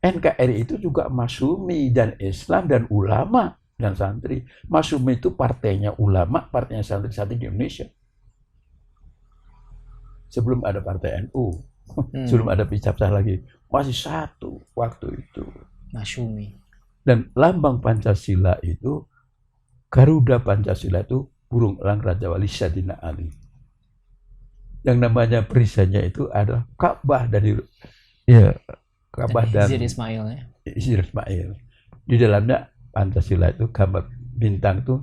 NKRI itu juga Masyumi dan Islam dan ulama dan santri. Masyumi itu partainya ulama, partainya santri-santri di Indonesia. Sebelum ada partai NU, sebelum ada Picapsah lagi, masih satu waktu itu. Masyumi. Dan lambang Pancasila itu, Garuda Pancasila itu burung elang Raja Wali Sayyidina Ali. Yang namanya perisainya itu adalah Ka'bah dari Ka'bah dan Izir Ismail ya. Izir Ismail. Di dalamnya Pancasila itu gambar bintang itu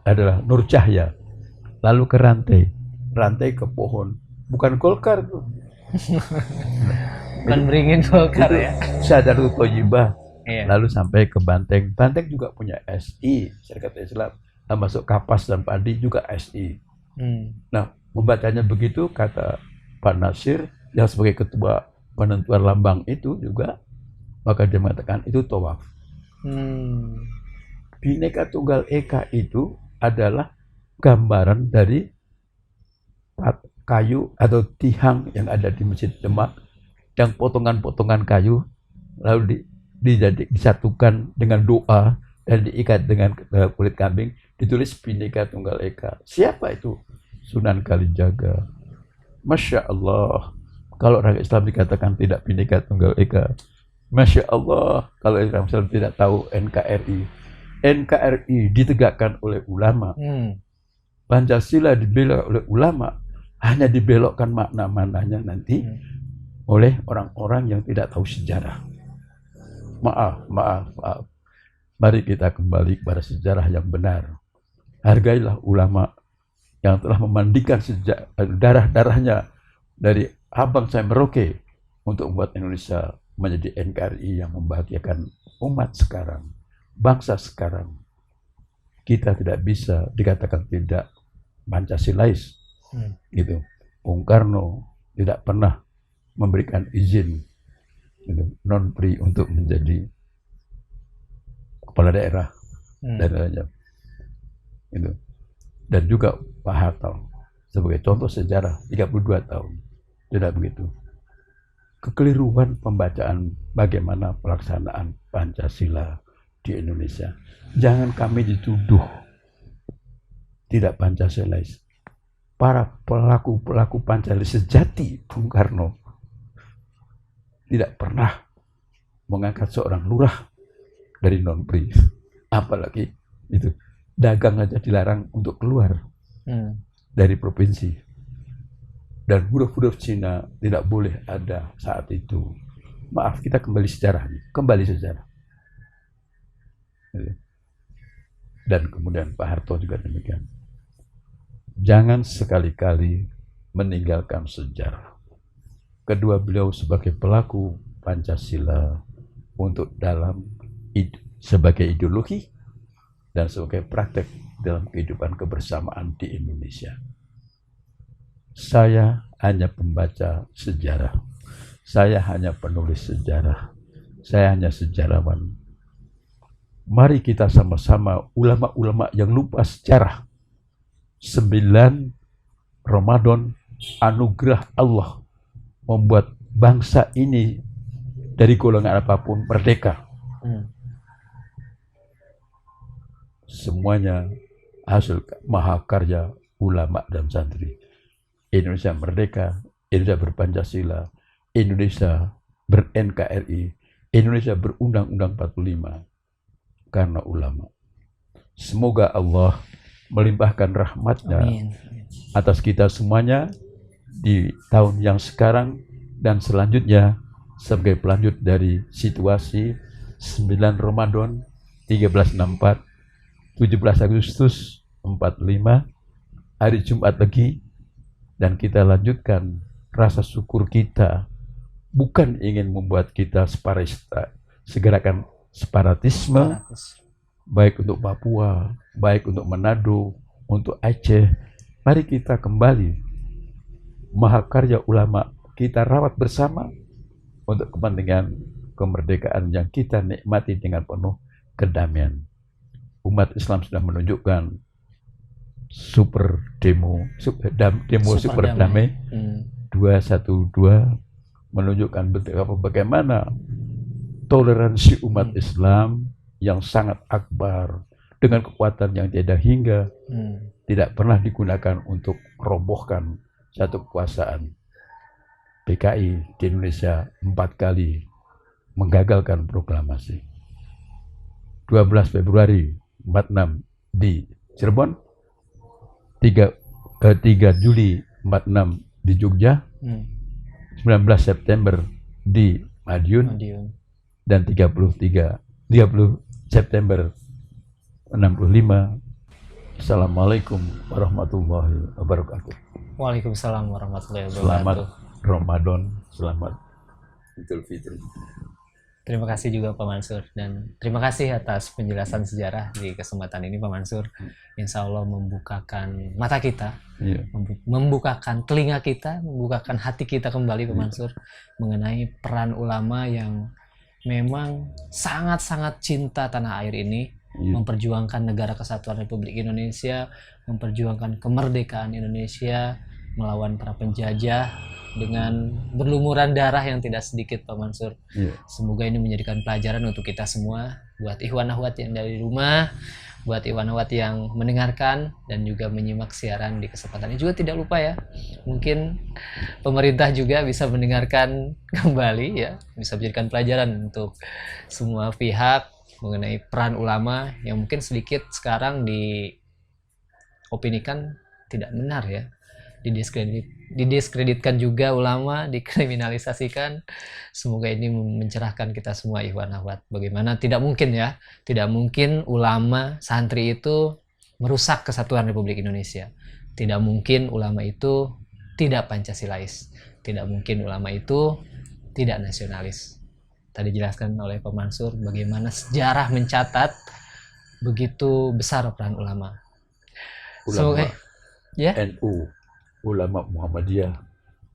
adalah Nur Cahya. Lalu ke rantai ke pohon. Bukan Golkar tuh. Bukan beringin Golkar ya. Sadarut Thayyibah. Iya. Lalu sampai ke Banteng. Banteng juga punya SI, Syarikat Islam. Masuk Kapas dan Padi juga SI. Nah, membacanya begitu kata Pak Nasir yang sebagai ketua penentuan lambang itu juga, maka dia mengatakan itu tawaf. Bhinneka Tunggal Ika itu adalah gambaran dari kayu atau tiang yang ada di Masjid Demak, yang potongan-potongan kayu lalu disatukan dengan doa dan diikat dengan kulit kambing, ditulis Bhinneka Tunggal Ika. Siapa itu? Sunan Kalijaga. Masya Allah. Kalau orang Islam dikatakan tidak Bhinneka Tunggal Ika, Masya Allah. Kalau orang Islam tidak tahu NKRI. NKRI ditegakkan oleh ulama. Pancasila dibela oleh ulama. Hanya dibelokkan makna-maknanya nanti oleh orang-orang yang tidak tahu sejarah. Maaf. Mari kita kembali kepada sejarah yang benar. Hargailah ulama yang telah memandikan darah-darahnya dari Sabang sampai Merauke untuk membuat Indonesia menjadi NKRI yang membahagiakan umat sekarang, bangsa sekarang. Kita tidak bisa dikatakan tidak Pancasilais. Gitu. Bung Karno tidak pernah memberikan izin gitu, non-pri untuk menjadi kepala daerah dan lainnya. Gitu. Dan juga Pak Harto sebagai contoh sejarah 32 tahun. Tidak begitu. Kekeliruan pembacaan bagaimana pelaksanaan Pancasila di Indonesia. Jangan kami dituduh tidak Pancasilais. Para pelaku Pancasila sejati Bung Karno tidak pernah mengangkat seorang lurah dari non-pri. Apalagi itu dagang aja dilarang untuk keluar dari provinsi. Dan huruf-huruf Cina tidak boleh ada saat itu. Maaf, kita kembali sejarah. Dan kemudian Pak Harto juga demikian. Jangan sekali-kali meninggalkan sejarah. Kedua beliau sebagai pelaku Pancasila untuk sebagai ideologi dan sebagai praktek dalam kehidupan kebersamaan di Indonesia. Saya hanya pembaca sejarah. Saya hanya penulis sejarah. Saya hanya sejarawan. Mari kita sama-sama ulama-ulama yang lupa sejarah. 9 Ramadan anugerah Allah membuat bangsa ini dari golongan apapun merdeka. Semuanya hasil mahakarya ulama dan santri. Indonesia merdeka, Indonesia berpancasila, Indonesia ber-NKRI, Indonesia berundang-undang 45 karena ulama. Semoga Allah melimpahkan rahmatnya atas kita semuanya di tahun yang sekarang dan selanjutnya sebagai pelanjut dari situasi 9 Ramadan 1364 17 Agustus 45 hari Jumat lagi, dan kita lanjutkan rasa syukur kita bukan ingin membuat kita segerakan separatisme baik untuk Papua, baik untuk Manado, untuk Aceh. Mari kita kembali mahakarya ulama kita rawat bersama untuk kepentingan kemerdekaan yang kita nikmati dengan penuh kedamaian. Umat Islam sudah menunjukkan super damai 212 menunjukkan bagaimana toleransi umat Islam yang sangat akbar dengan kekuatan yang tiada hingga tidak pernah digunakan untuk merobohkan satu kekuasaan. PKI di Indonesia 4 kali menggagalkan proklamasi. 12 Februari 46 di Cirebon, 3 Juli 46 di Jogja, 19 September di Madiun, dan 30 September 65. Assalamualaikum warahmatullahi wabarakatuh. Waalaikumsalam warahmatullahi wabarakatuh. Selamat Ramadan, selamat Idul Fitri. Terima kasih juga Pak Mansur, dan terima kasih atas penjelasan sejarah di kesempatan ini Pak Mansur. Insya Allah membukakan mata kita, membukakan telinga kita, membukakan hati kita kembali Pak Mansur mengenai peran ulama yang memang sangat-sangat cinta tanah air ini, memperjuangkan negara kesatuan Republik Indonesia, memperjuangkan kemerdekaan Indonesia melawan para penjajah dengan berlumuran darah yang tidak sedikit Pak Mansur. Semoga ini menjadikan pelajaran untuk kita semua, buat ikhwan akhwat yang dari rumah, buat ikhwan akhwat yang mendengarkan dan juga menyimak siaran di kesempatan ini. Juga tidak lupa ya, mungkin pemerintah juga bisa mendengarkan kembali ya, bisa menjadikan pelajaran untuk semua pihak mengenai peran ulama yang mungkin sedikit sekarang diopinikan tidak benar ya. didiskreditkan juga ulama, dikriminalisasikan. Semoga ini mencerahkan kita semua ikhwan akhwat. Bagaimana tidak mungkin ulama santri itu merusak kesatuan Republik Indonesia. Tidak mungkin ulama itu tidak Pancasilais. Tidak mungkin ulama itu tidak nasionalis. Tadi dijelaskan oleh Pak Mansur bagaimana sejarah mencatat begitu besar peran ulama. Ulama ya. NU, ulama Muhammadiyah,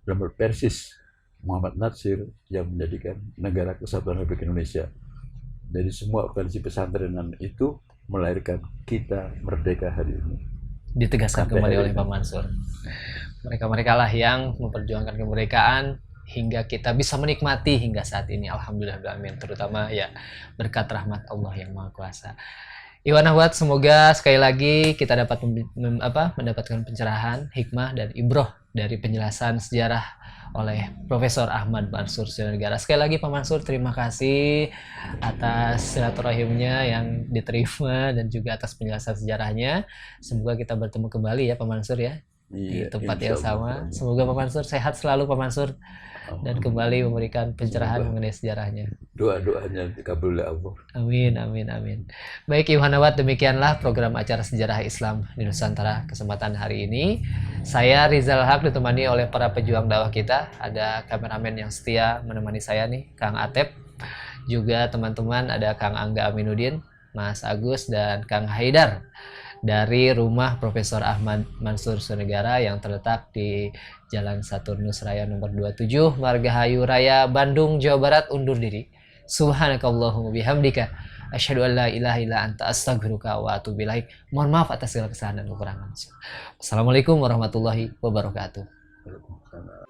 ulama Persis, Muhammad Natsir yang menjadikan negara kesatuan Republik Indonesia. Dari semua organisasi pesantrenan itu melahirkan kita merdeka hari ini. Ditegaskan kembali oleh Pak Mansur. Mereka-mereka lah yang memperjuangkan kemerdekaan hingga kita bisa menikmati hingga saat ini. Alhamdulillah, terutama ya berkat rahmat Allah yang Maha Kuasa. Iwan Ahwat, semoga sekali lagi kita dapat mendapatkan pencerahan, hikmah dan ibroh dari penjelasan sejarah oleh Profesor Ahmad Mansur Simanjuntak. Sekali lagi Pak Mansur, terima kasih atas silaturahimnya yang diterima dan juga atas penjelasan sejarahnya. Semoga kita bertemu kembali ya Pak Mansur ya, di tempat yang sama. Semoga Pak Mansur sehat selalu Pak Mansur, dan kembali memberikan pencerahan mengenai sejarahnya. Doa-doanya dikabul oleh Allah. Amin, amin, amin. Baik Iwan Ahwat, demikianlah program acara Sejarah Islam di Nusantara kesempatan hari ini. Saya Rizal Haq ditemani oleh para pejuang dakwah kita. Ada kameramen yang setia menemani saya nih, Kang Atep. Juga teman-teman ada Kang Angga Aminuddin, Mas Agus, dan Kang Haidar dari rumah Profesor Ahmad Mansur Simanjuntak yang terletak di Jalan Saturnus Raya nomor 27, Margahayu Raya, Bandung, Jawa Barat, undur diri. Subhanakallahumma bihamdika asyhadu an la ilaha illa anta astaghfiruka wa atubu ilaik. Mohon maaf atas segala kesalahan dan kekurangan. Wassalamualaikum warahmatullahi wabarakatuh. Waalaikumsalam.